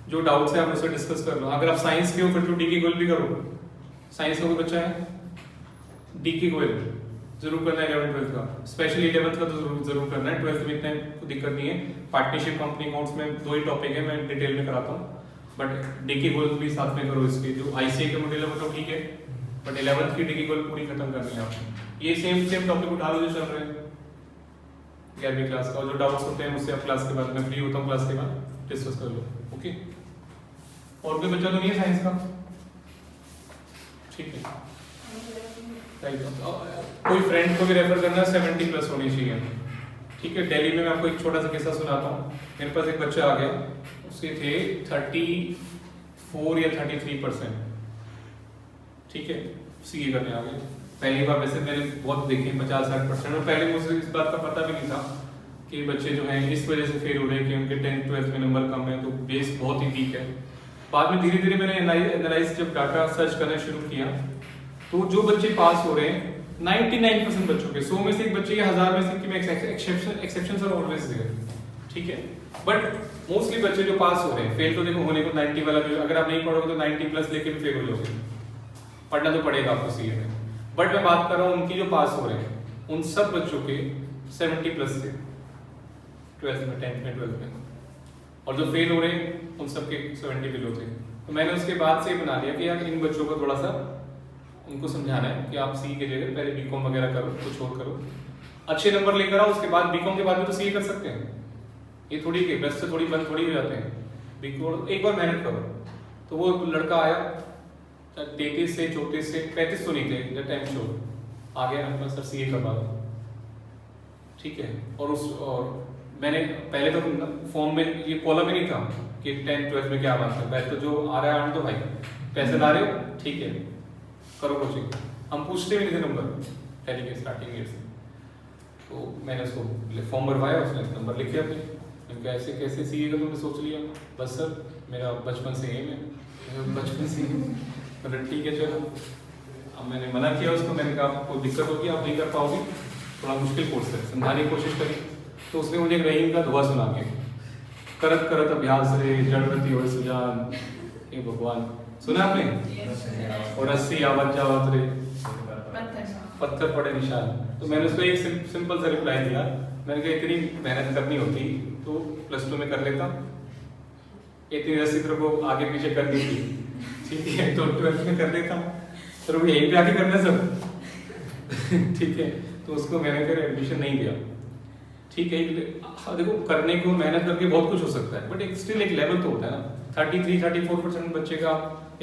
जो डाउट्स है आप उससे डिस्कस कर लो। अगर आप साइंस के हो फिर तो डीकी गोल भी करो, साइंस का कोई बच्चा है डीकी गोल जरूर करना है 11th 12th का, स्पेशली 11th का तो जरूर करना है, 12th में इतना दिक्कत नहीं है। पार्टनरशिप कंपनी अकाउंट्स में 2 ही टॉपिक है, मैं डिटेल में कराता हूँ, बट डीकी गोल भी साथ में करो इसके, जो आईसीए के मॉड्यूल है वो तो ठीक है, बट 11th की डीकी गोल पूरी खत्म करनी है आपको। ये सेम टॉपिक उठा लो जो चल रहे हैं 11वीं क्लास का, और जो डाउट्स होते हैं मुझसे आप क्लास के बाद, मैं फ्री होता हूँ क्लास के बाद, डिस्कस कर लो, ओके। और कोई बच्चा तो नहीं है साइंस का? ठीक है, कोई फ्रेंड को भी रेफर करना, 70+ होनी चाहिए, ठीक है। दिल्ली में मैं आपको एक छोटा सा किस्सा सुनाता हूँ। मेरे पास एक बच्चा आ गया, उसके थे 34 या 33%, ठीक है, सीए करने आ गए। पहली बार, वैसे मैंने बहुत देखे 50-60%, और पहले मुझे इस बात का पता भी नहीं था कि बच्चे जो हैं इस वजह से फेल हो रहे हैं कि उनके 10th 12th में नंबर कम है, तो बेस बहुत ही वीक है। बाद में धीरे धीरे मैंने एनालाइज जब डाटा सर्च करना शुरू किया, तो जो बच्चे पास हो रहे हैं 99% बच्चों के, 100 में से एक बच्चे या 1000 में से कि मैं एक्सेप्शन आर ऑलवेज देयर, ठीक है। बट मोस्टली बच्चे जो पास हो रहे हैं, फेल तो देखो होने को 90 वाला भी, अगर आप नहीं पढ़ोगे तो 90 प्लस लेके भी फेल हो जाओगे, पढ़ना तो पड़ेगा आपको सीए में। बट मैं बात कर रहा हूँ उनकी जो पास हो रहे हैं, उन सब बच्चों के 70 प्लस थे 12th में, 10th में, 12th में, और जो फेल हो रहे हैं उन सब के 70 बिलो थे। तो मैंने उसके बाद से बना लिया कि यार इन बच्चों को थोड़ा सा उनको समझाना है कि आप सी के जगह पहले बीकॉम वगैरह करो, कुछ और करो, अच्छे नंबर लेकर आओ, उसके बाद बीकॉम के बाद में तो सी कर सकते हैं। ये थोड़ी के बस से थोड़ी बंद थोड़ी हो जाते हैं, बीकॉम एक बार मेहनत करो। तो वो लड़का आया 33 से 34 से 35 तो नहीं थे दैट टाइम श्योर, आ गया अपना सर सीए करवा दो, ठीक है। और मैंने पहले तो फॉर्म में ये कॉलम ही नहीं था कि 10th 12th में क्या बात है, पहले तो जो आ रहा है आने दो भाई, पैसे ला रहे हो ठीक है करो कोचिंग, हम पूछते भी नहीं थे नंबर पहले के स्टार्टिंग ईयर से। तो मैंने उसको फॉर्म भरवाया, उसने नंबर लिखे अपने, मैंने कहा ऐसे कैसे सीए का तुमने सोच लिया? बस सर मेरा बचपन से एम है, बचपन से मतलब ठीक है चलो। अब मैंने मना किया उसको, मैंने कहा आपको दिक्कत होगी, आप नहीं कर पाओगे, थोड़ा मुश्किल कोर्स है, समझाने की कोशिश करी। तो उसने मुझे रहीम का दुआ सुना के, करत करत अभ्यास रे जड़वती हो सुजान, हे भगवान, सुना आपने? और 80 आवत जावत रे पत्थर पड़े निशान। तो मैंने उसको एक सिंपल सा रिप्लाई दिया, मैंने कहा इतनी मेहनत करनी होती तो +2 में कर लेता, इतनी रस्सी तेरे को आगे पीछे कर दी थी, ठीक है, तो 12th में कर लेता, तो वो यहीं पे आके करना सब ठीक है। तो उसको मैंने फिर एडमिशन नहीं दिया, ठीक है। देखो करने को मेहनत करके बहुत कुछ हो सकता है, बट एक स्टिल एक लेवल तो होता है ना। 33-34% बच्चे का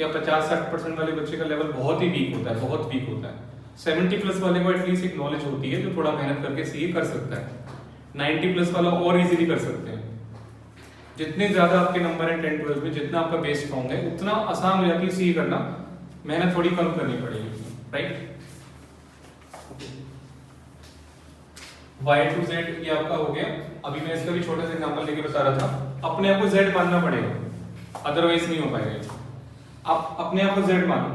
या 50-60% वाले बच्चे का लेवल बहुत ही वीक होता है, बहुत वीक होता है। 70 प्लस वाले को एटलीस्ट एक नॉलेज होती है जो थोड़ा मेहनत करके सीए कर सकता है। 90 प्लस वाला और इजीली कर सकते हैं। जितने ज्यादा आपके नंबर हैं 10th 12th में, जितना आपका बेस स्ट्रॉन्ग है उतना आसान हो जाती है सीए करना, मेहनत थोड़ी कम करनी पड़ेगी, राइट। Y to Z ये आपका हो गया। अभी मैं इसका भी छोटा सा एग्जांपल लेके बता रहा था। अपने आप को Z मानना पड़ेगा, अदरवाइज नहीं हो पाएगा। आप अपने आप को Z मानो।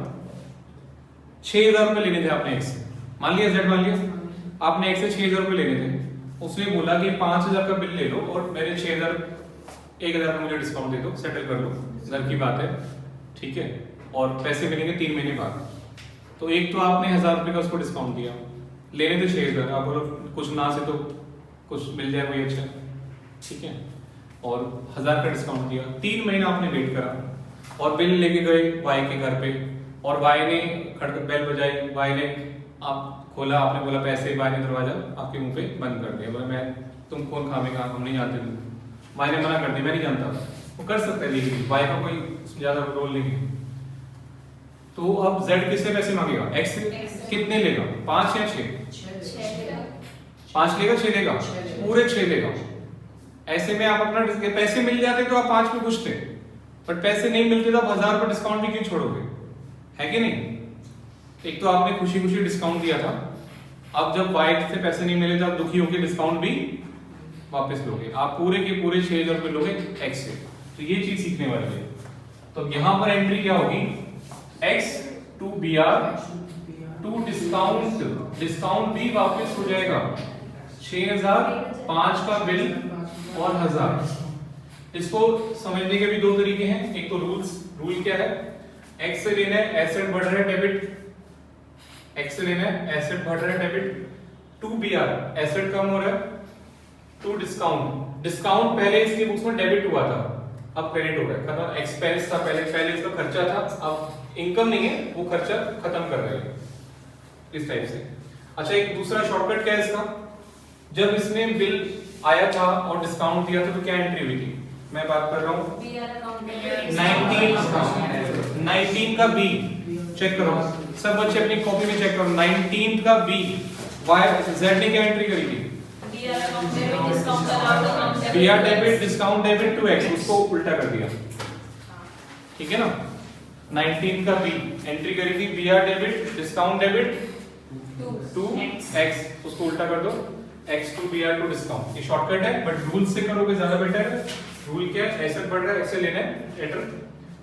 6000 रुपए लेने थे आपने एक से, मान लिया Z मान लिया, आपने एक से 6000 रुपए लेने थे। उसने बोला कि 5000 का बिल ले लो और मेरे 6000 1000 का मुझे डिस्काउंट दे दो, सेटल कर लो, घर की बात है, ठीक है, और पैसे मिलेंगे 3 महीने बाद। तो एक तो आपने 1000 रुपए का उसको डिस्काउंट दिया, लेने थे 6000, आप बोलो कुछ ना से तो कुछ मिल जाए कोई अच्छा, ठीक है, और 1000 का डिस्काउंट दिया। 3 महीना आपने वेट करा और बिल लेके गए वाई के घर पे, और वाई ने खड़क बेल बजाई, वाई ने आप खोला, आपने बोला पैसे, वाई ने दरवाजा आपके मुंह पे बंद कर दिया, बोला मैं तुम कौन खामेगा, हम नहीं जानते तुम। वाई ने मना कर दिया, मैं नहीं जानता। वो कर सकता है लीगली, वाई का कोई ज्यादा रोल नहीं है। तो अब Z किससे पैसे मांगेगा? X से। कितने लेगा? 5 या 6? 5 लेगा, 6 लेगा, पूरे 6 लेगा। ऐसे में आप अपना पैसे मिल जाते तो आप 5 में खुश थे, बट पैसे नहीं मिलते तो आप 1000 रुपए डिस्काउंट भी क्यों छोड़ोगे, है कि नहीं? एक तो आपने खुशी खुशी डिस्काउंट दिया था, अब जब वाइट से पैसे नहीं मिले तो आप दुखी होकर डिस्काउंट भी वापस लोगे। आप पूरे के पूरे 6000 रुपए लोगे X से। तो ये चीज सीखने वाली है। तो यहां पर एंट्री क्या होगी? X to BR to discount, discount भी वापस हो जाएगा। 6000, 5 का बिल और 1000। इसको समझने के भी 2 तरीके हैं। एक तो रूल क्या है? X से लेना है एसेट बढ़ रहा है डेबिट, X से लेना है एसेट बढ़ रहा है डेबिट, टू BR एसेट कम हो रहा है, टू डिस्काउंट, डिस्काउंट पहले इसकी बुक्स में डेबिट हुआ था, अब क्रेडिट हो रहा है, खत्म। एक्सपेंस था पहले इसका खर्चा था, अब इनकम नहीं है, वो खर्चा खत्म कर रहे हैं, इस टाइप से। अच्छा, एक दूसरा शॉर्टकट क्या है इसका? जब इसने बिल आया था और डिस्काउंट दिया था तो क्या एंट्री हुई थी? मैं बात कर रहा हूँ 19 का बी, चेक करो सब बच्चे अपनी कॉपी में चेक करो। 19 का बी, Z ने क्या एंट्री करी थी? BR debit discount debit to X, उसको उल्टा कर दिया, ठीक है ना। 19 का बी एंट्री करी थी BR debit discount debit to X, उसको उल्टा कर दो, X to BR to discount. ये शॉर्टकट है, बट रूल से करोगे ज्यादा बेटर है। रूल क्या है? एसेट बढ़ रहा है, ऐसे लेना है, एंटर,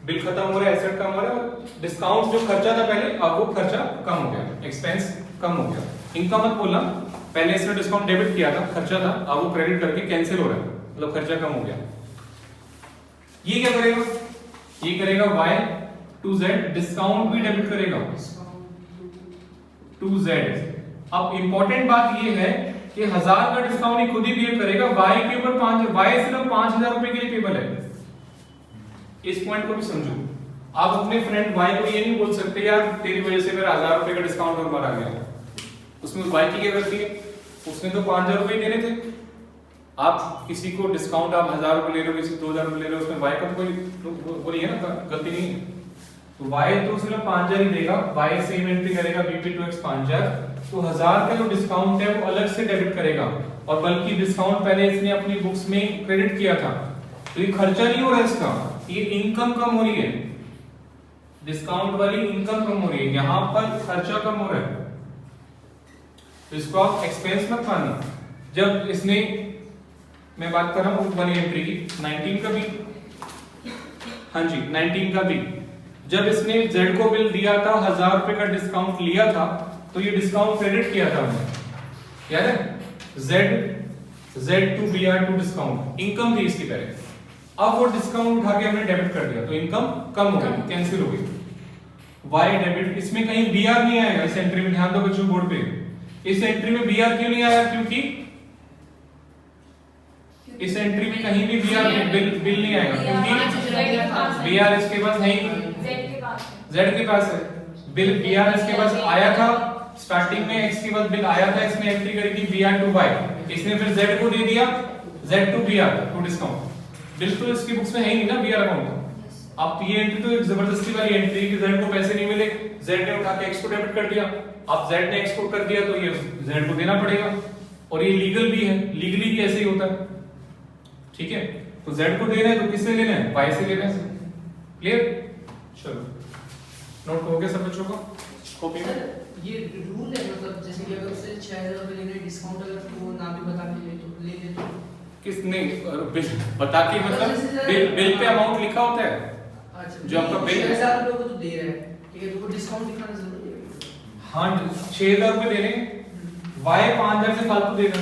बिल खत्म हो रहा है, एसेट कम हो रहा है, डिस्काउंट जो खर्चा था पहले, अब वो खर्चा कम हो गया, एक्सपेंस कम हो गया। इनका मत बोलना, पहले इसने डिस्काउंट डेबिट किया था, खर्चा था, अब वो क्रेडिट करके कैंसिल हो रहा है, मतलब खर्चा कम हो गया। ये क्या करेगा, ये करेगा y to z, डिस्काउंट भी डेबिट करेगा to z। अब इंपॉर्टेंट बात ये है कि 1000 का डिस्काउंट ही खुद ही बियर करेगा, y के ऊपर 5, y सिर्फ 5000 रुपए के लिए पेबल है। इस पॉइंट को भी समझो। आप अपने फ्रेंड y को ये नहीं बोल सकते यार तेरी वजह से मेरा 1000 रुपए का डिस्काउंट और मारा गया, उसमें y की क्या गलती है, उसने तो 5000 रुपए देने थे। आप किसी को डिस्काउंट आप 1000 रुपए ले रहे हो, किसी 2000 रुपए ले रहे हो, उसमें y का तो कोई वो नहीं है ना, गलती नहीं है। तो y तो सिर्फ 5000 ही देगा, y सेम एंट्री करेगा BP2X 5000, तो 1000 का जो डिस्काउंट है वो अलग से डेबिट करेगा, और बल्कि डिस्काउंट पहले इसने अपनी बुक्स में क्रेडिट किया था, तो ये खर्चा नहीं हो रहा है इसका, ये इनकम कम हो रही है, डिस्काउंट वाली इनकम कम हो रही है, यहां पर खर्चा कम हो रहा है, तो इसको आप एक्सपेंस मत मानना। जब इसने, मैं बात कर रहा हूं वन एंट्री की, 19 का भी, हाँ जी 19 का भी, जब इसने Z को बिल दिया था 1000 रुपए का डिस्काउंट लिया था, तो ये डिस्काउंट क्रेडिट किया था हमने, याद है, Z to BR to discount income थी इसकी पहले, अब वो डिस्काउंट उठा के हमने डेबिट कर दिया, तो इनकम कम हो गई, कैंसिल हो गई, Y डेबिट, इसमें कहीं BR नहीं आएगा इस एंट्री में, ध्यान दो बच्चों बोर्ड पे, इस एंट्री में BR क्यों नहीं आया, क्योंकि इस एंट्री में कहीं भी BR बिल नहीं आएगा, क्योंकि BR इसके पास है ही, Z के पास है, बिल BR इसके पास आया था स्टार्टिंग में, X के पास बिल आया था, इसने एंट्री करी थी BR to Y, इसने फिर Z को दे दिया, Z to BR to discount, bill तो इसकी बुक्स में है ही नहीं ना BR अकाउंट। अब ये एंट्री तो एक जबरदस्ती वाली एंट्री कि Z को पैसे नहीं मिले, Z ने उठा के X को डेबिट कर दिया, अब Z ने X को कर दिया तो ये Z को देना पड़ेगा, और ये लीगल भी है, लीगली भी ऐसे ही होता है, ठीक है। तो Z को देना है तो किससे लेना है, Y से लेना है, क्लियर। चलो नोट हो गया सब बच्चों को, कॉपी में ये रूल है, मतलब जैसे कि अगर उससे 6000 रुपए लेने डिस्काउंट अगर वो ना भी बता के ले ले तो किसने बिल बता के, मतलब बिल पे अमाउंट लिखा होता है, अच्छा जो आपका बिल 6000 रुपए को तो दे रहा है, ठीक है, तो वो डिस्काउंट दिखाना जरूरी है। हाँ 6000 रुपए देने, Y 5000 से फालतू देगा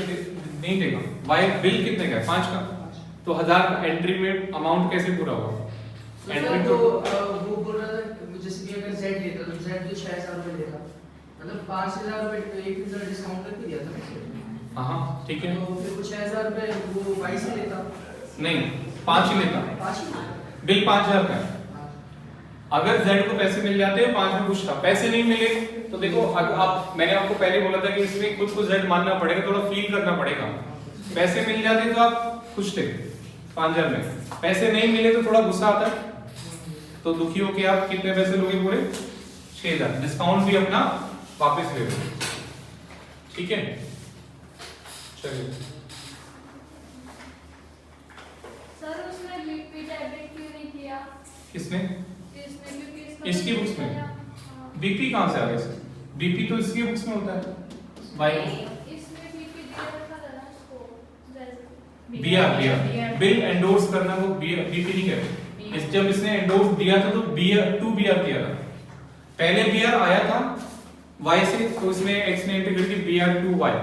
नहीं देगा, Y बिल कितने का है 5 का, तो 1000 का एंट्री में अमाउंट कैसे पूरा होगा, एंट्री तो वो बोल रहा था जैसे कि अगर Z लेता तो Z तो 6000 रुपए लेगा, मतलब 5000 रुपए 1000 डिस्काउंट करके दिया था, हाँ ठीक है, तो फिर वो 6000 रुपए वो Y से लेता, नहीं 5 ही लेता, 5 ही बिल 5000 का है, अगर Z को पैसे मिल जाते हैं 5 में कुछ था, पैसे नहीं मिले तो देखो आप, मैंने आपको पहले बोला था कि इसमें खुद को Z मानना पड़ेगा, थोड़ा फील करना पड़ेगा, पैसे मिल जाते तो आप खुश थे 5000 में, पैसे नहीं मिले तो थोड़ा गुस्सा आता है, तो दुखी होके आप कितने पैसे लोगे पूरे 6000, डिस्काउंट भी अपना वापस ले लो, ठीक है। चलिए सर उसने बीपी डेबिट क्यों नहीं किया, किसने, इसने, क्योंकि इसकी बुक्स में बीपी कहां से आ गया, बीपी तो इसकी बुक्स में होता है, बाय इसमें बीपी दिया रखा था ना उसको, बीआर बिल एंडोर्स करना, वो बीपी नहीं कहते, इस जब इसने एंडोर्स दिया था तो बीआर टू बीआर किया था, पहले बीआर आया था Y से, तो इसमें X ने एंट्री करी बीआर टू Y,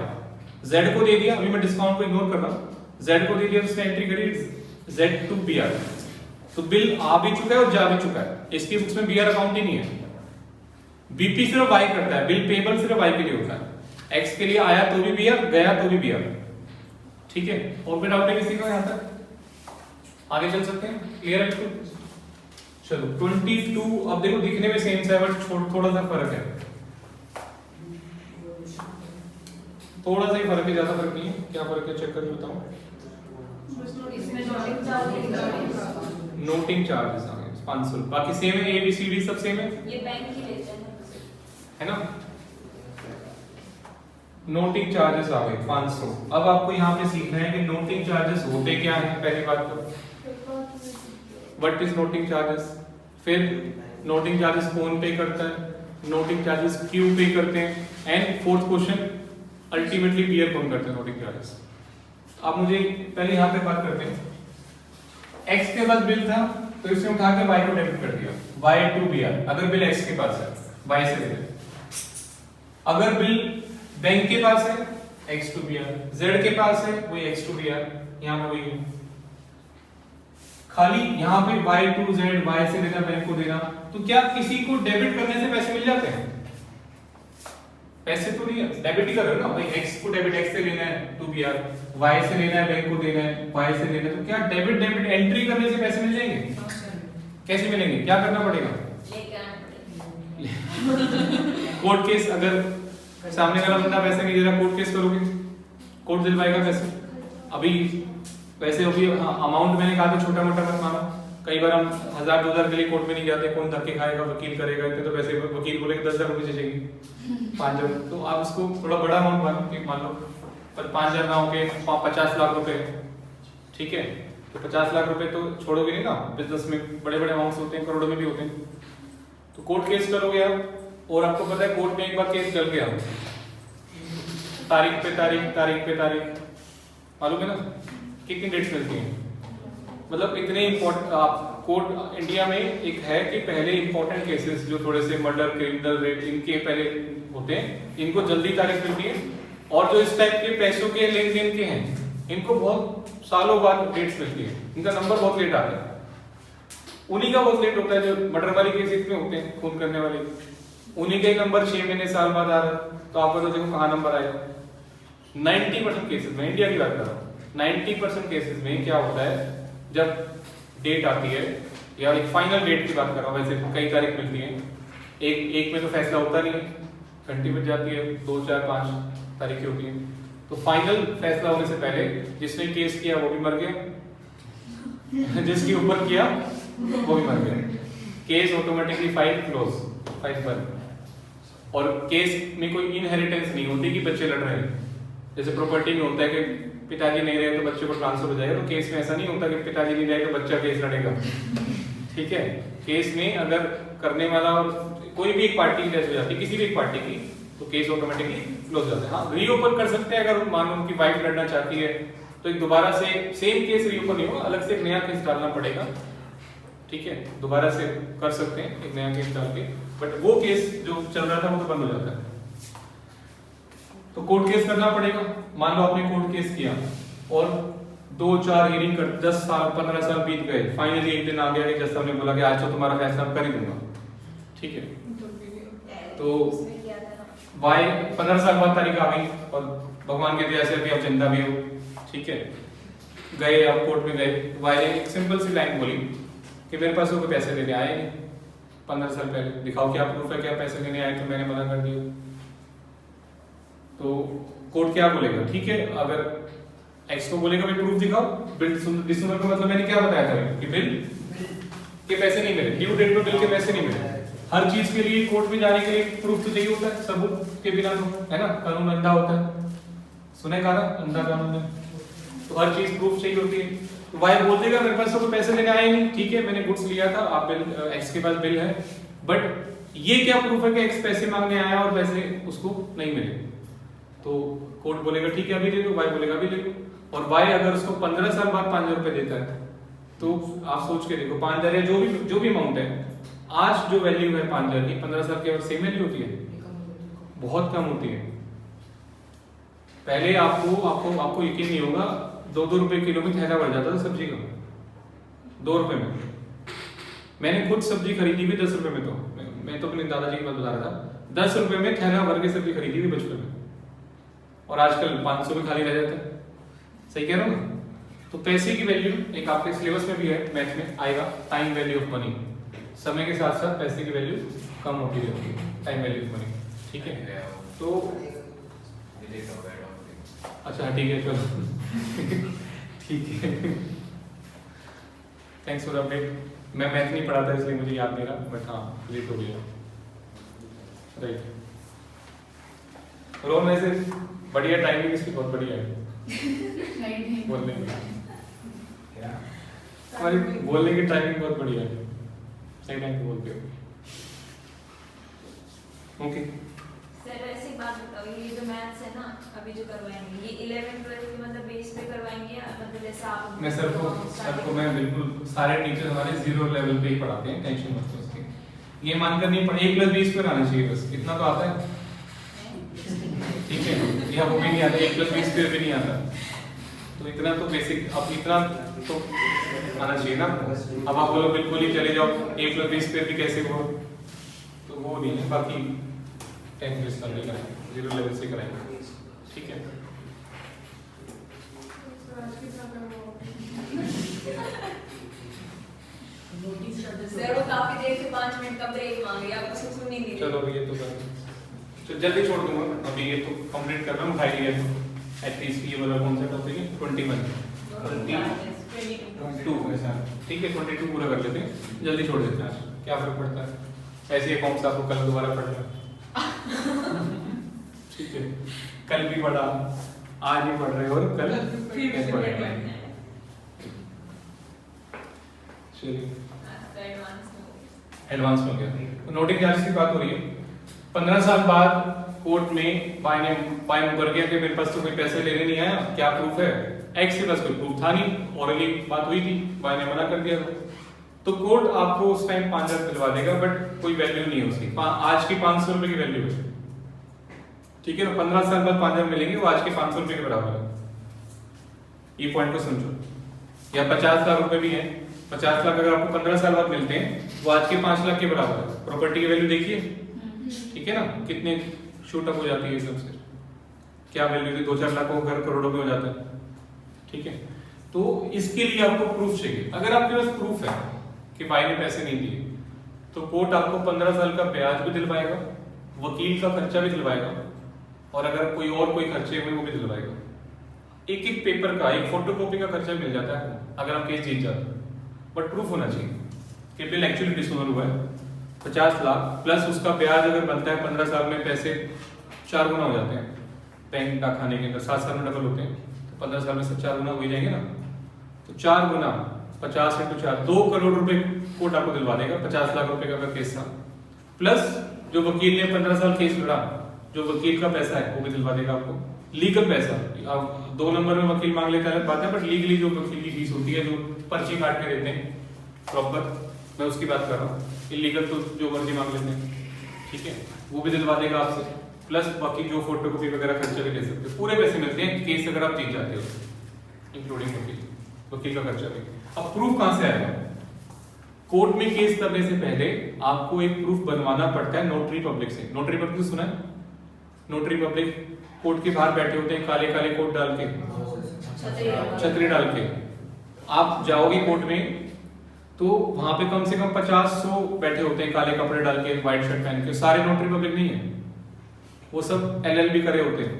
Z को दे दिया, अभी मैं डिस्काउंट को इग्नोर कर रहा हूं, Z को दे दिया, उसने एंट्री करी Z टू BR, तो बिल आ भी चुका है और जा भी चुका है, इसकी बुक्स में BR अकाउंट ही नहीं है, बीपी सिर्फ Y करता है, बिल पेबल सिर्फ Y के लिए होता है, X के लिए आया तो भी BR, गया तो भी BR, ठीक है। और कोई डाउट है किसी को यहां तक, आगे चल सकते हैं, क्लियर है बिल्कुल। चलो 22, अब देखो दिखने में सेम सा है बट थोड़ा सा फर्क है, थोड़ा सा ही फर्क है, ज्यादा फर्क नहीं है, क्या फर्क है चेक करके बताओ, इसमें नोटिंग चार्जेस आ गए 500, बाकी सेम है, ABCD सब सेम है, ये बैंक ही लेते हैं है ना, नोटिंग चार्जेस आ गए 500। अब आपको यहाँ पे सीखना है कि नोटिंग चार्जेस होते क्या हैं, पहली बात तो व्हाट इज नोटिंग चार्जेस, फिर नोटिंग चार्जेस कौन पे करता है, नोटिंग चार्जेस क्यों पे करते हैं, and fourth question ultimately bear कौन करते हैं नोटिंग चार्जेस। अब मुझे पहले यहाँ पे बात करते हैं, एक्स के पास बिल था तो इसने उठा के वाई को डेबिट कर दिया, वाई टू बीआर, अगर बिल एक्स के पास है वाई से ले, अगर बिल बैंक के पास है एक्स टू बीआर, जेड के पास है वही एक्स टू बीआर, यहाँ पे वही खाली यहाँ पे y to z y से लेना बैंक को देना, तो क्या किसी को डेबिट करने से पैसे मिल जाते हैं? पैसे तो नहीं, डेबिट ही कर रहे हो ना भाई, x को डेबिट x से लेना है टू बी आर, y से लेना है बैंक को देना है y से लेना है, तो क्या डेबिट डेबिट एंट्री करने से पैसे मिल जाएंगे? कैसे मिलेंगे? क्या करना पड़ेगा? लेके आना पड़ेगा। कोर्ट केस, अगर सामने वाला बंदा पैसे नहीं दे रहा, कोर्ट केस करोगे, कोर्ट दिलवाएगा पैसे। अभी वैसे अभी अमाउंट मैंने कहा था छोटा मोटा मत मानो, कई बार हम 1000-2000 के लिए कोर्ट में नहीं जाते, कौन धक्के खाएगा, वकील करेगा, इतने तो पैसे वकील बोलेगा 10,000 रुपए चाहिए 5,000, तो आप उसको थोड़ा बड़ा अमाउंट मानो कि मान लो पर 5,000 ना होके 50 लाख रुपए, ठीक है, तो 50 लाख रुपए तो छोड़ोगे नहीं ना, बिजनेस में बड़े बड़े अमाउंट्स होते हैं, करोड़ों में भी होते हैं, तो कोर्ट केस करोगे आप, और आपको पता है कोर्ट में एक बार केस चल गया, तारीख पे तारीख मालूम है ना कितनी डेट्स मिलती हैं, मतलब इतने इम्पोर्टेंट। आप कोर्ट इंडिया में एक है कि पहले इंपॉर्टेंट केसेस जो थोड़े से मर्डर, क्रिमिनल रेप, इनके पहले होते हैं, इनको जल्दी तारीख मिलती है, और जो इस टाइप के पैसों के लेन देन के हैं इनको बहुत सालों बाद डेट्स मिलती है, इनका नंबर बहुत लेट आता है, उन्हीं का बहुत लेट होता है, जो मर्डर वाले केसेस में होते हैं, खून करने वाले, उन्हीं का ही नंबर 6 महीने साल बाद आ रहा है, तो आपको तो देखो कहाँ नंबर आएगा। 90% केसेस में, इंडिया की बात कर रहा हूँ, 90% केसेस में क्या होता है, जब डेट आती है, या एक फाइनल डेट की बात कर रहा हूँ, वैसे कई तारीख मिलती है, एक में तो फैसला होता नहीं है, घंटी बज जाती है, 2, 4, 5 तारीखें होती हैं, तो फाइनल फैसला होने से पहले जिसने केस किया वो भी मर गया, जिसके ऊपर किया वो भी मर गया, केस ऑटोमेटिकली फाइल बंद। और केस में कोई इनहेरिटेंस नहीं होती कि बच्चे लड़ रहे हैं, जैसे प्रॉपर्टी में होता है कि पिताजी नहीं रहे तो बच्चे को ट्रांसफर हो जाएगा, तो केस में ऐसा नहीं होता कि पिताजी नहीं रहे तो बच्चा केस लड़ेगा, ठीक है। केस में अगर करने वाला और कोई भी एक पार्टी की डेथ हो जाती है, किसी भी एक पार्टी की, तो केस ऑटोमेटिकली क्लोज हो जाता है। हाँ, रीओपन कर सकते हैं, अगर मान लो उनकी वाइफ लड़ना चाहती है तो एक दोबारा से सेम केस रीओपन नहीं होगा, अलग से एक नया केस डालना पड़ेगा, ठीक है, दोबारा से कर सकते हैं एक नया केस डाल के, बट वो केस जो चल रहा था वो तो बंद हो जाता है। तो कोर्ट केस करना पड़ेगा, मान लो आपने कोर्ट केस किया और 2-4 हियरिंग कर 10 साल 15 साल बीत गए, फाइनली एक दिन आ गया कि जज साहब ने बोला कि आज तो तुम्हारा फैसला कर ही दूंगा, ठीक है, तो वाई 15 साल बाद तारीख आ गई और भगवान की दया से अभी आप जिंदा भी हो, ठीक है, गए आप कोर्ट में गए, वाई ने एक सिंपल सी लाइन बोली कि मेरे पास कोई पैसे लेने आए नहीं 15 साल पहले, दिखाओ क्या प्रूफ है, क्या पैसे लेने आए, तो मैंने मना कर दिया, तो कोर्ट क्या बोलेगा, ठीक है, अगर एक्स को बोलेगा भाई प्रूफ दिखाओ, बिल दिसंबर का मतलब मैंने क्या बताया था कि बिल के पैसे नहीं मिले, ड्यू डेट पर बिल के पैसे नहीं मिले, हर चीज के लिए कोर्ट में जाने के लिए प्रूफ तो चाहिए होता है, सबूत के बिना तो है ना, कानून अंधा होता है, सुने कहा ना अंधा कानून है, तो हर चीज प्रूफ चाहिए होती है, तो वाई बोल देगा मेरे पास तो कोई पैसे लेने आए नहीं, ठीक है, मैंने गुड्स लिया था, आप बिल एक्स के पास बिल है, बट ये क्या प्रूफ है कि एक्स पैसे मांगने आया और पैसे उसको नहीं मिले, तो कोर्ट बोलेगा ठीक है अभी दे दो, वाई बोलेगा अभी दे दो, और वाई अगर उसको 15 साल बाद 5,000 रुपए देता है, तो आप सोच के देखो 5,000 या जो भी अमाउंट है, आज जो वैल्यू है 5,000 की 15 साल के बाद सेम वैल्यू होती है, बहुत कम होती है। पहले आपको यकीन नहीं होगा, 2-2 रुपए किलो में थैला बढ़ जाता था सब्जी का, 2 रुपए में। मैंने खुद सब्जी खरीदी भी 10 रुपए में, तो मैं तो अपने दादाजी की बात बता रहा था, 10 रुपए में थैला भर के सब्जी खरीदी भी बचपन में, और आजकल 500 में खाली रह जाता है, सही कह रहा हूँ ना? तो पैसे की वैल्यू एक आपके सिलेबस में भी है, मैथ में आएगा, टाइम वैल्यू ऑफ मनी, समय के साथ साथ पैसे की वैल्यू कम होती रहती है, टाइम वैल्यू ऑफ मनी, ठीक है। तो अच्छा ठीक है, चलो ठीक है, थैंक्स फॉर अपडेट। मैं मैथ नहीं पढ़ा था इसलिए मुझे याद नहीं रहा, बट हाँ लेट हो गया, राइट। रोहन वैसे बढ़िया, टाइमिंग इसकी बहुत बढ़िया है बोलने की, हमारी बोलने की टाइमिंग बहुत बढ़िया है, सही टाइम पे बोलते हो, ओके। सर ऐसी बात बताओ, ये जो मैथ्स है ना अभी जो करवाएंगे, ये 11-12 के मतलब बेस पे करवाएंगे या मतलब जैसा आप? मैं सर को मैं बिल्कुल, सारे टीचर हमारे 0 लेवल पे ही पढ़ाते हैं, टेंशन मत लो उसकी, ये मानकर नहीं पढ़े 1+20 आना चाहिए, बस इतना तो आता है, ठीक है, या वो भी नहीं आता, 1+20 भी नहीं आता, तो इतना तो बेसिक, अब इतना तो आना चाहिए ना। अब आप बोलो बिल्कुल ही चले जाओ a + b स्क्वायर भी कैसे हुआ, तो वो नहीं है। बाकी 10 प्लस कर लेगा 0 लेवल से कराएंगे, ठीक है। सर वो काफी देर से 5 मिनट का ब्रेक मांग रही है, आपको सुन ही नहीं रही। चलो अभी ये तो कर, तो जल्दी छोड़ दूंगा, अभी ये तो कंप्लीट कर रहा हूँ, उठाई लिया तो एटलीस्ट ये वाला कौन सा टॉपिक है 21 22 ऐसा, ठीक है 22 पूरा कर लेते हैं, जल्दी छोड़ देते हैं आज, क्या फर्क पड़ता है, ऐसे अकाउंट्स आपको कल दोबारा पढ़ना, ठीक है। कल भी पढ़ा, आज भी पढ़ रहे हो और कल फिर पढ़ेंगे, चलिए। एडवांस में हो गया, तो नोटिंग चार्ज की बात हो रही है। 15 साल बाद कोर्ट में बाय ने मुकर गया कि मेरे पास तो कोई पैसे लेने नहीं आया, क्या प्रूफ है, एक्स के पास कोई प्रूफ था नहीं, ऑरली बात हुई थी, बाय ने मना कर दिया था, तो कोर्ट आपको उस टाइम 5,000 दिलवा देगा, बट कोई वैल्यू नहीं है उसकी, आज की 500 रुपए की वैल्यू है, ठीक है ना। 15 साल बाद 5,000 मिलेंगे, वो आज के 500 रुपए के बराबर है, ये पॉइंट को समझो। या 50 लाख रुपए भी है, 50 लाख अगर आपको 15 साल बाद मिलते हैं, वो आज के 5 लाख के बराबर है। प्रॉपर्टी की वैल्यू देखिए, ठीक है ना, कितने शूट अप हो जाती है सबसे, क्या वैल्यू थी, 2-4 लाख को घर करोड़ों में हो जाता है, ठीक है। तो इसके लिए आपको प्रूफ चाहिए। अगर आपके पास प्रूफ है कि भाई ने पैसे नहीं दिए, तो कोर्ट आपको 15 साल का ब्याज भी दिलवाएगा, वकील का खर्चा भी दिलवाएगा, और अगर कोई और कोई खर्चे हुए वो भी दिलवाएगा। एक एक पेपर का, एक फोटोकॉपी का खर्चा मिल जाता है अगर आप केस जीत जाते हैं, बट प्रूफ होना चाहिए कि बिल एक्चुअली डिसऑनर हुआ है। 50 लाख प्लस उसका ब्याज अगर बनता है 15 साल में, पैसे 4 गुना हो जाते हैं बैंक डाकखाने के अंदर, 7 साल में डबल होते हैं, तो 15 साल में सब 4 गुना हो ही जाएंगे ना, तो 4 गुना 50 × 4 2 करोड़ रुपए कोर्ट आपको दिलवा देगा। 50 लाख रुपए का अगर केस था, प्लस जो वकील ने 15 साल केस लड़ा, जो वकील का पैसा है वो भी दिलवा देगा आपको। लीगल पैसा, आप 2 नंबर में वकील मांग लेता है बात है, बट लीगली जो वकील की फीस होती है, जो पर्ची काट के देते हैं प्रॉपर, मैं उसकी बात कर रहा हूँ। इलीगल तो जो मर्जी मांग लेते हैं, ठीक है, वो भी दिलवा देगा आपसे, प्लस बाकी जो फोटोकॉपी वगैरह खर्चा भी ले सकते हो, पूरे पैसे मिलते हैं केस अगर आप जीत जाते हो, इंक्लूडिंग वकील का खर्चा भी। अब प्रूफ कहां से आएगा? कोर्ट में केस करने से पहले आपको एक प्रूफ बनवाना पड़ता है नोटरी पब्लिक से। नोटरी पब्लिक सुना है? नोटरी पब्लिक कोर्ट के बाहर बैठे होते हैं, काले काले कोट डाल के, छतरी डाल के। आप जाओगे कोर्ट में तो वहां पे कम से कम 50-100 बैठे होते हैं काले कपड़े डाल के, व्हाइट शर्ट पहन के। सारे नोटरी पब्लिक नहीं है, वो सब LLB करे होते हैं,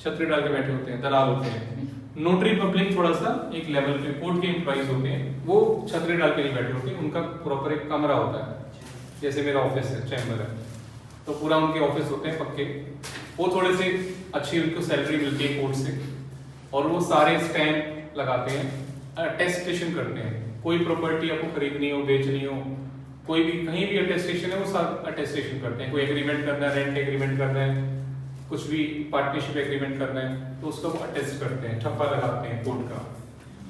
छतरी डाल के बैठे होते हैं, दलाल होते हैं। नोटरी पब्लिक थोड़ा सा एक लेवल पे कोर्ट के एम्प्लॉइज होते हैं, वो छतरी डाल के नहीं बैठे होते, उनका प्रॉपर एक कमरा होता है, जैसे मेरा ऑफिस है, चैम्बर है, तो पूरा उनके ऑफिस होते हैं पक्के। वो थोड़े से अच्छी उनको सैलरी मिलती है कोर्ट से, और वो सारे स्टैम्प लगाते हैं, अटेस्टेशन करते हैं। कोई प्रॉपर्टी आपको खरीदनी हो, बेचनी हो, कोई भी कहीं भी अटेस्टेशन है, वो सब अटेस्टेशन करते हैं। कोई एग्रीमेंट करना है, रेंट एग्रीमेंट करना है, कुछ भी पार्टनरशिप एग्रीमेंट करना है, तो उसका वो अटेस्ट करते हैं, ठप्पा लगाते हैं कोर्ट का।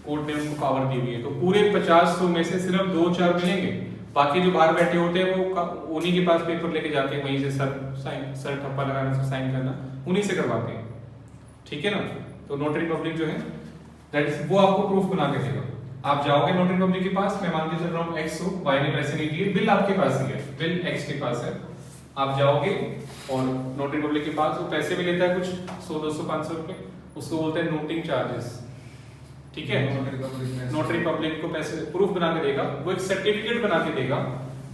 कोर्ट ने उनको पावर दी हुई है। तो पूरे 50-100 में से सिर्फ 2-4 मिलेंगे, बाकी जो बाहर बैठे होते हैं वो उन्हीं के पास पेपर लेके जाते हैं, वहीं से सर ठप्पा लगाने से साइन करना उन्हीं से करवाते हैं, ठीक है ना। तो नोटरी पब्लिक जो है दैट इज, वो आपको प्रूफ बना के देगा। आप जाओगे नोटरी पब्लिक के पास, मैं मान के चल रहा हूँ X हो, Y ने पैसे नहीं दिए, बिल आपके पास ही है, बिल X के पास है। आप जाओगे और नोटरी पब्लिक के पास, वो पैसे भी लेता है कुछ 100, 200, 500 रुपए, उसको बोलते हैं नोटिंग चार्जेस, ठीक है। नोटरी पब्लिक को पैसे प्रूफ बना के देगा, वो एक सर्टिफिकेट बना के देगा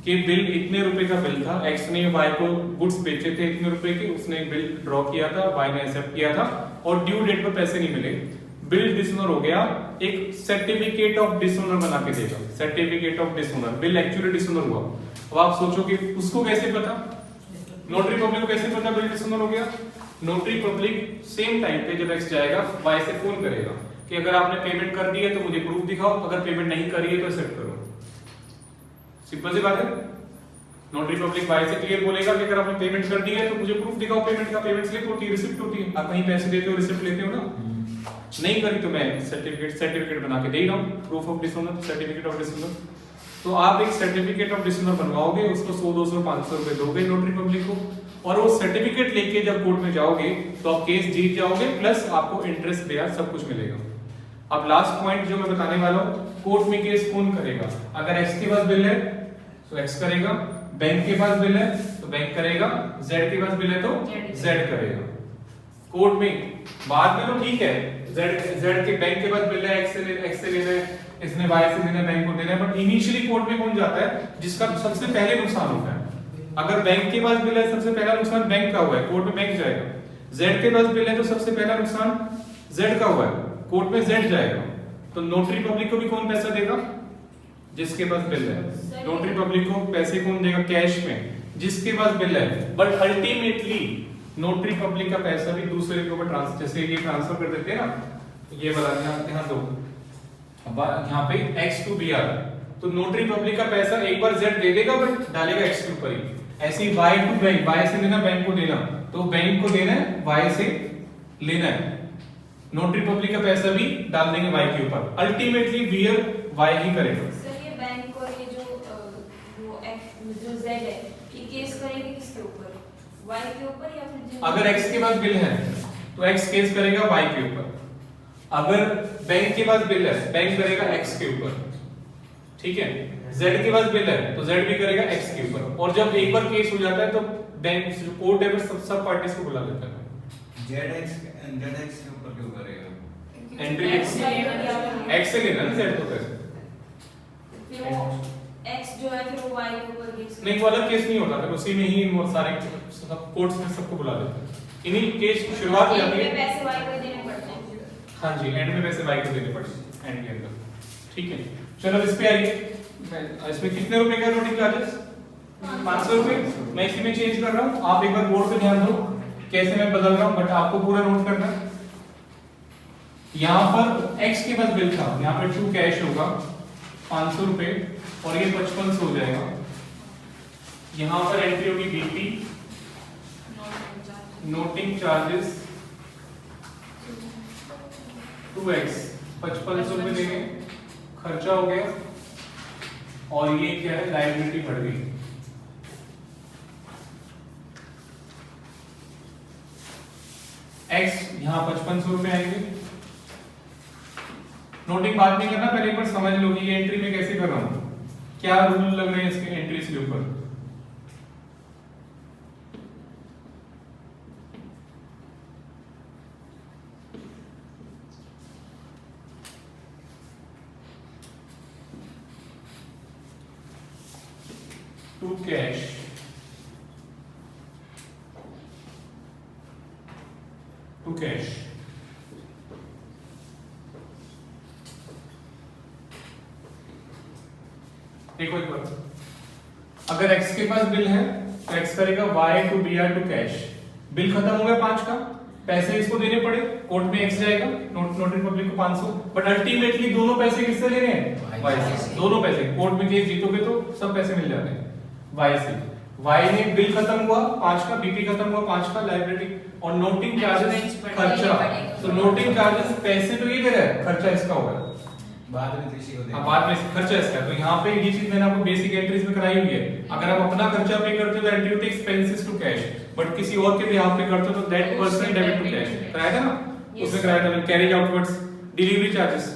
कि बिल इतने रुपए का बिल था, X ने Y को गुड्स बेचे थे इतने रुपए के, उसने बिल ड्रॉ किया था, Y ने एक्सेप्ट किया था, और ड्यू डेट पर पैसे नहीं मिले, बिल डिसऑनर हो गया, एक सर्टिफिकेट ऑफ डिसऑनर बना के देगा। Certificate of dishonour, bill actually dishonour हुआ। अब आप सोचो कि उसको कैसे पता, नोटरी पब्लिक को कैसे पता बिल डिसऑनर हो गया? नोटरी पब्लिक सेम टाइम पे जब X जाएगा, Y से फोन करेगा कि अगर आपने पेमेंट कर दी है तो मुझे प्रूफ दिखाओ, अगर पेमेंट नहीं करी है तो एक्सेप्ट करो। सिंपल सी बात है। नोटरी पब्लिक Y से क्लियर बोलेगा कि अगर आपने पेमेंट कर दी है तो मुझे प्रूफ दिखाओ पेमेंट का। पेमेंट स्लिप होती है, रिसिप्ट होती है, आप कहीं पैसे देते हो रिसिप्ट लेते हो ना, नहीं करी तो मैं सर्टिफिकेट बना के दे रहा हूं, proof of dishonour, certificate of dishonour. तो आप एक सर्टिफिकेट ऑफ डिसऑनर बनवाओगे, उसको 100, 200, 500 रुपए दोगे नोटरी पब्लिक को, और वो सर्टिफिकेट लेके जब कोर्ट में जाओगे तो आप केस जीत जाओगे, प्लस आपको इंटरेस्ट ब्याज सब कुछ मिलेगा। अब लास्ट पॉइंट जो मैं बताने वाला हूं, कोर्ट में केस कौन करेगा? अगर एक्स के पास बिल है तो एक्स करेगा, बैंक के पास बिल है तो बैंक करेगा, जेड के पास बिल है तो जेड करेगा। कोर्ट में बाद में तो ठीक है, जेड के बैंक के पास बिल है, एक्स से लेना है, इसने वाई से लेना है, बैंक को देना है, बट इनिशियली कोर्ट में कौन जाता है? जिसका सबसे पहले नुकसान होता है। अगर बैंक के पास बिल है, सबसे पहला नुकसान बैंक का हुआ है, कोर्ट में बैंक जाएगा। जेड के पास बिल है तो सबसे पहला नुकसान जेड का हुआ है, कोर्ट में जेड जाएगा। तो नोटरी पब्लिक को भी कौन पैसा देगा? जिसके पास बिल है। नोटरी पब्लिक को पैसे कौन देगा? कैश में, जिसके पास बिल है। बट अल्टीमेटली नोटरी पब्लिक का पैसा भी दूसरे के ऊपर ट्रांसफर, जैसे ये ट्रांसफर कर देते हैं ना, ये वाला ध्यान दो, यहाँ पे x टू br, तो नोटरी पब्लिक का पैसा एक बार z दे देगा बट डालेगा x के ऊपर ही। ऐसे ही y टू बैंक, y से लेना बैंक को देना, तो बैंक को देना है, y से लेना है, नोटरी पब्लिक का पैसा भी डाल देंगे y के ऊपर। अल्टीमेटली बियर y ही करेगा। सर ये बैंक और ये जो z है, ये केस करेंगे किसके ऊपर? y के ऊपर या फिर अगर x के पास बिल है तो x केस करेगा y के ऊपर, अगर बैंक के पास बिल है बैंक करेगा x के ऊपर, ठीक है। z के पास बिल है तो z भी करेगा x के ऊपर। और जब एक बार केस हो जाता है तो बैंक कोर्ट है सब पार्टीज को बुला लेता है। जेड एक्स के ऊपर क्यों करेगा? एंट्री x से लेना ना z को पैसे, फिर वो x जो है फिर वो y के ऊपर केस नहीं वो अलग केस नहीं होता, फिर उसी में ही वो सारे सब कोर्ट्स में सबको बुला लेते हैं। इन्हीं केस की शुरुआत हो जाती है। पैसे y को देने पड़ते हैं। हाँ जी, एंड में पैसे y को देने पड़ेंगे एंड के अंदर, ठीक है। चलो इस पे आइए, इसमें कितने रुपए का नोटिंग चार्जेस? 500 रुपए। मैं इसी में चेंज कर रहा हूँ, आप एक बार बोर्ड पे ध्यान दो कैसे मैं बदल रहा हूँ, बट आपको पूरा नोट करना है। यहाँ पर x के पास बिल था, यहाँ पर ट्रू कैश होगा 500 रुपए और ये 5500 हो जाएगा। यहाँ पर एंट्री होगी बीपी, नोटिंग चार्जेस 2x 5500 रुपए देंगे, खर्चा हो गया, और ये क्या है? लायबिलिटी बढ़ गई। x यहाँ 5500 रुपए आएंगे। नोटिंग बात नहीं करना, पहले एक बार समझ लो कि ये एंट्री में कैसे कर रहा हूं, क्या रूल लग रहे हैं इसके एंट्रीज के ऊपर। टू कैश, टू कैश, देखो एक बार, अगर x के पास बिल है तो x करेगा y to br to cash. Bill खत्म हो गया 5 का, पैसे इसको देने पड़े, कोर्ट में x जाएगा, नोटरी पब्लिक को 500, बट अल्टीमेटली दोनों पैसे किससे लेने हैं? y से। दोनों पैसे, कोर्ट में केस जीतोगे तो सब पैसे मिल जाते हैं y से। y ने बिल खत्म हुआ 5 का, बीपी खत्म हुआ 5 का, लायबिलिटी और नोटिंग चार्जेस खर्चा। तो नोटिंग चार्जेस पैसे तो ये दे रहा है, खर्चा इसका होगा बाद में किसी को देना। बाद में खर्चा इसका। तो यहाँ पे ये चीज मैंने आपको बेसिक एंट्रीज में कराई हुई है। अगर आप अपना खर्चा पे करते हो तो एंट्री होती है एक्सपेंसेस टू कैश, बट किसी और के बिहाफ पे करते हो तो that person debit to cash. कराया था ना, उसमें कराया था carriage outwards, delivery charges,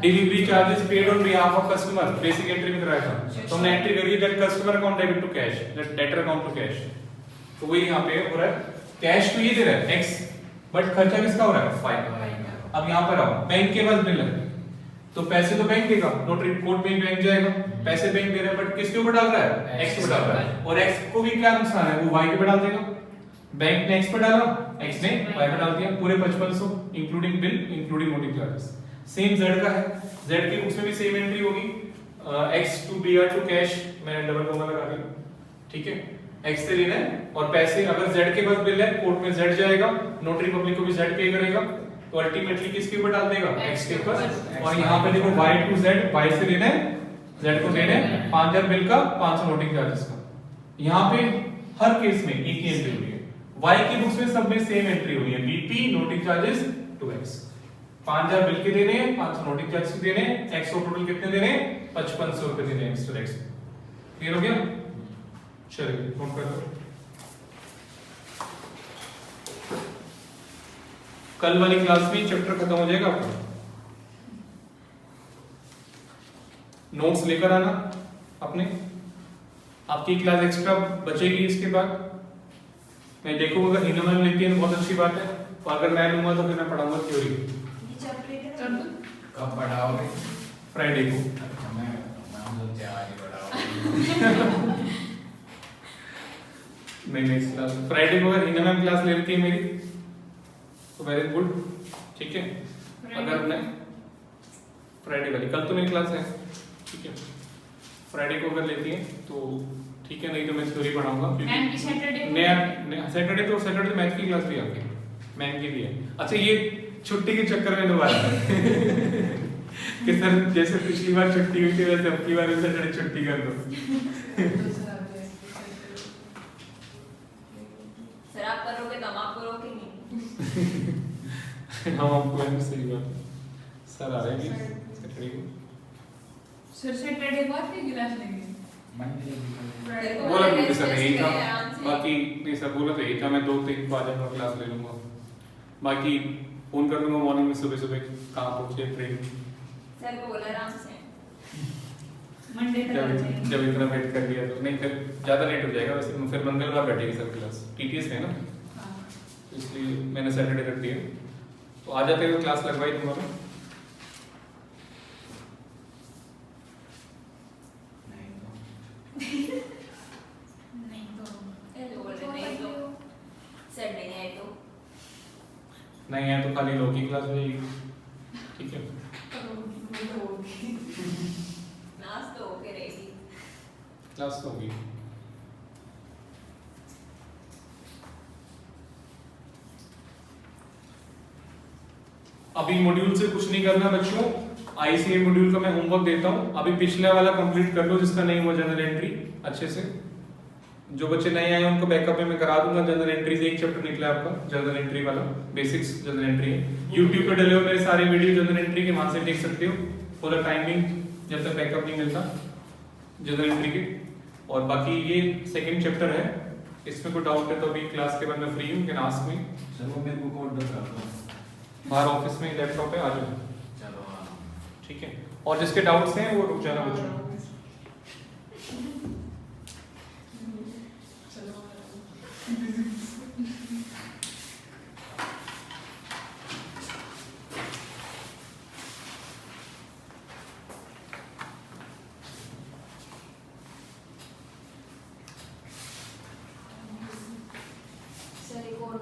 delivery charges paid on behalf of customer, basic entry में कराया था। तो हमने एंट्री करी that customer account debit to cash, that debtor account to cash. तो वही यहाँ पे हो रहा है, कैश तो ये दे रहा है x, बट खर्चा किसका हो रहा है? 5। अब यहाँ पर आओ, बैंक के पास बिल है तो पैसे तो बैंक देगा, नोटरी कोर्ट में बैंक जाएगा, पैसे बैंक दे रहा है, बट किसके ऊपर डाल रहा है? x पे डाल रहा है। और x को भी क्या नुकसान है? वो y पे डाल देगा। बैंक ने x पे डाला, x ने y पे डाल दिया, पूरे 5500 including bill including noting charges. Same z का है, z की उसमें भी सेम एंट्री होगी, x to br to cash, मैंने डबल कोमा लगा दिया, ठीक है। x से लेना है और पैसे, अगर z के पास बिल है कोर्ट में z जाएगा, नोटरी पब्लिक को भी z पे करेगा, तो अल्टीमेटली किसके ऊपर डाल देगा? x के ऊपर। और यहाँ पे देखो y टू z, y से लेना है, z को देना है 5000 बिल का, 500 नोटिंग चार्जेस का। यहाँ पे हर केस में एक ही एंट्री हुई है, y की बुक्स में सब में सेम एंट्री हुई है, bp noting charges to x। 5000 bill के देने हैं, 500 नोटिंग चार्जेस के देने हैं, x को टोटल कितने देने हैं? 5500 रुपए देने हैं एक्स्ट्रा x। क्लियर हो गया? चलिए नोट कर लो। कल वाली क्लास में चैप्टर खत्म हो जाएगा आपका। नोट्स लेकर आना अपने, आपकी क्लास एक्स्ट्रा बचेगी इसके बाद। मैं देखूंगा अगर हिना मैम लेती है तो बहुत अच्छी बात है, और अगर मैं लूंगा तो फिर मैं पढ़ाऊंगा थ्योरी ये चैप्टर है ना? कब पढ़ाओगे? फ्राइडे को। अच्छा, मैं सोचे आज ही पढ़ाओगे। नहीं नेक्स्ट क्लास फ्राइडे को अगर हिना मैम क्लास ले लेती है मेरी तो वेरी गुड, ठीक है। अगर नहीं फ्राइडे वाली, कल तो मेरी क्लास है, ठीक है। फ्राइडे को अगर लेती है तो ठीक है, नहीं तो मैं थ्योरी पढ़ाऊंगा मैम की सैटरडे को नया सैटरडे तो मैथ की क्लास भी आती है, मैम की भी है। अच्छा ये छुट्टी के चक्कर में दोबारा कि सर जैसे पिछली बार छुट्टी हुई थी वैसे अब की बार सैटरडे छुट्टी कर दो। सर आप करोगे तो हम आपको रोकेंगे। हाँ आपको है, सही बात है। सर आ रहे हैं सैटरडे को। सर सैटरडे को आपकी क्लास लेंगे। मंडे बोला मुझे सर यही था, बाकी नहीं सर बोला तो यही था, मैं 2-3 को आ जाऊंगा क्लास ले लूंगा, बाकी फोन कर दूंगा मॉर्निंग में सुबह सुबह कहाँ पहुंचे ट्रेन। सर को बोला आराम से मंडे तक जब इतना वेट कर लिया तो नहीं, फिर ज्यादा लेट हो जाएगा वैसे, फिर मंगलवार बैठेगी सर क्लास, टीटीएस में है ना, इसलिए मैंने सैटरडे रख दिया। तो आ जाते हुए क्लास लगवाई दूंगा मैं। नहीं तो बोल रहे नहीं तो सर नहीं आए तो नहीं है तो खाली लो की क्लास जाएगी, ठीक है। नाच तो होके रहेगी। क्लास तो होगी। अभी मॉड्यूल से कुछ नहीं करना बच्चों, आईसीए मॉड्यूल का मैं होमवर्क देता हूँ, अभी पिछले वाला कंप्लीट कर लो जिसका नहीं हुआ जनरल एंट्री अच्छे से। जो बच्चे नए आए उनको बैकअप में मैं करा दूंगा, जनरल एंट्री से एक चैप्टर निकला आपका जनरल एंट्री वाला, बेसिक्स जनरल एंट्री है। YouTube पे डले हो मेरे सारे वीडियो जनरल एंट्री के, वहां से देख सकते हो पूरा टाइमिंग जब तक बैकअप नहीं मिलता जनरल एंट्री के। और बाकी ये सेकंड चैप्टर है, इसमें कोई डाउट है तो अभी क्लास के बाद मैं फ्री हूँ, कैन आस्क मी। सर वो मेरे को कोड बता दो, बाहर ऑफिस में लैपटॉप है, आ जाओ, चलो हाँ। ठीक है। और जिसके डाउट्स हैं वो रुक जाना बच्चों।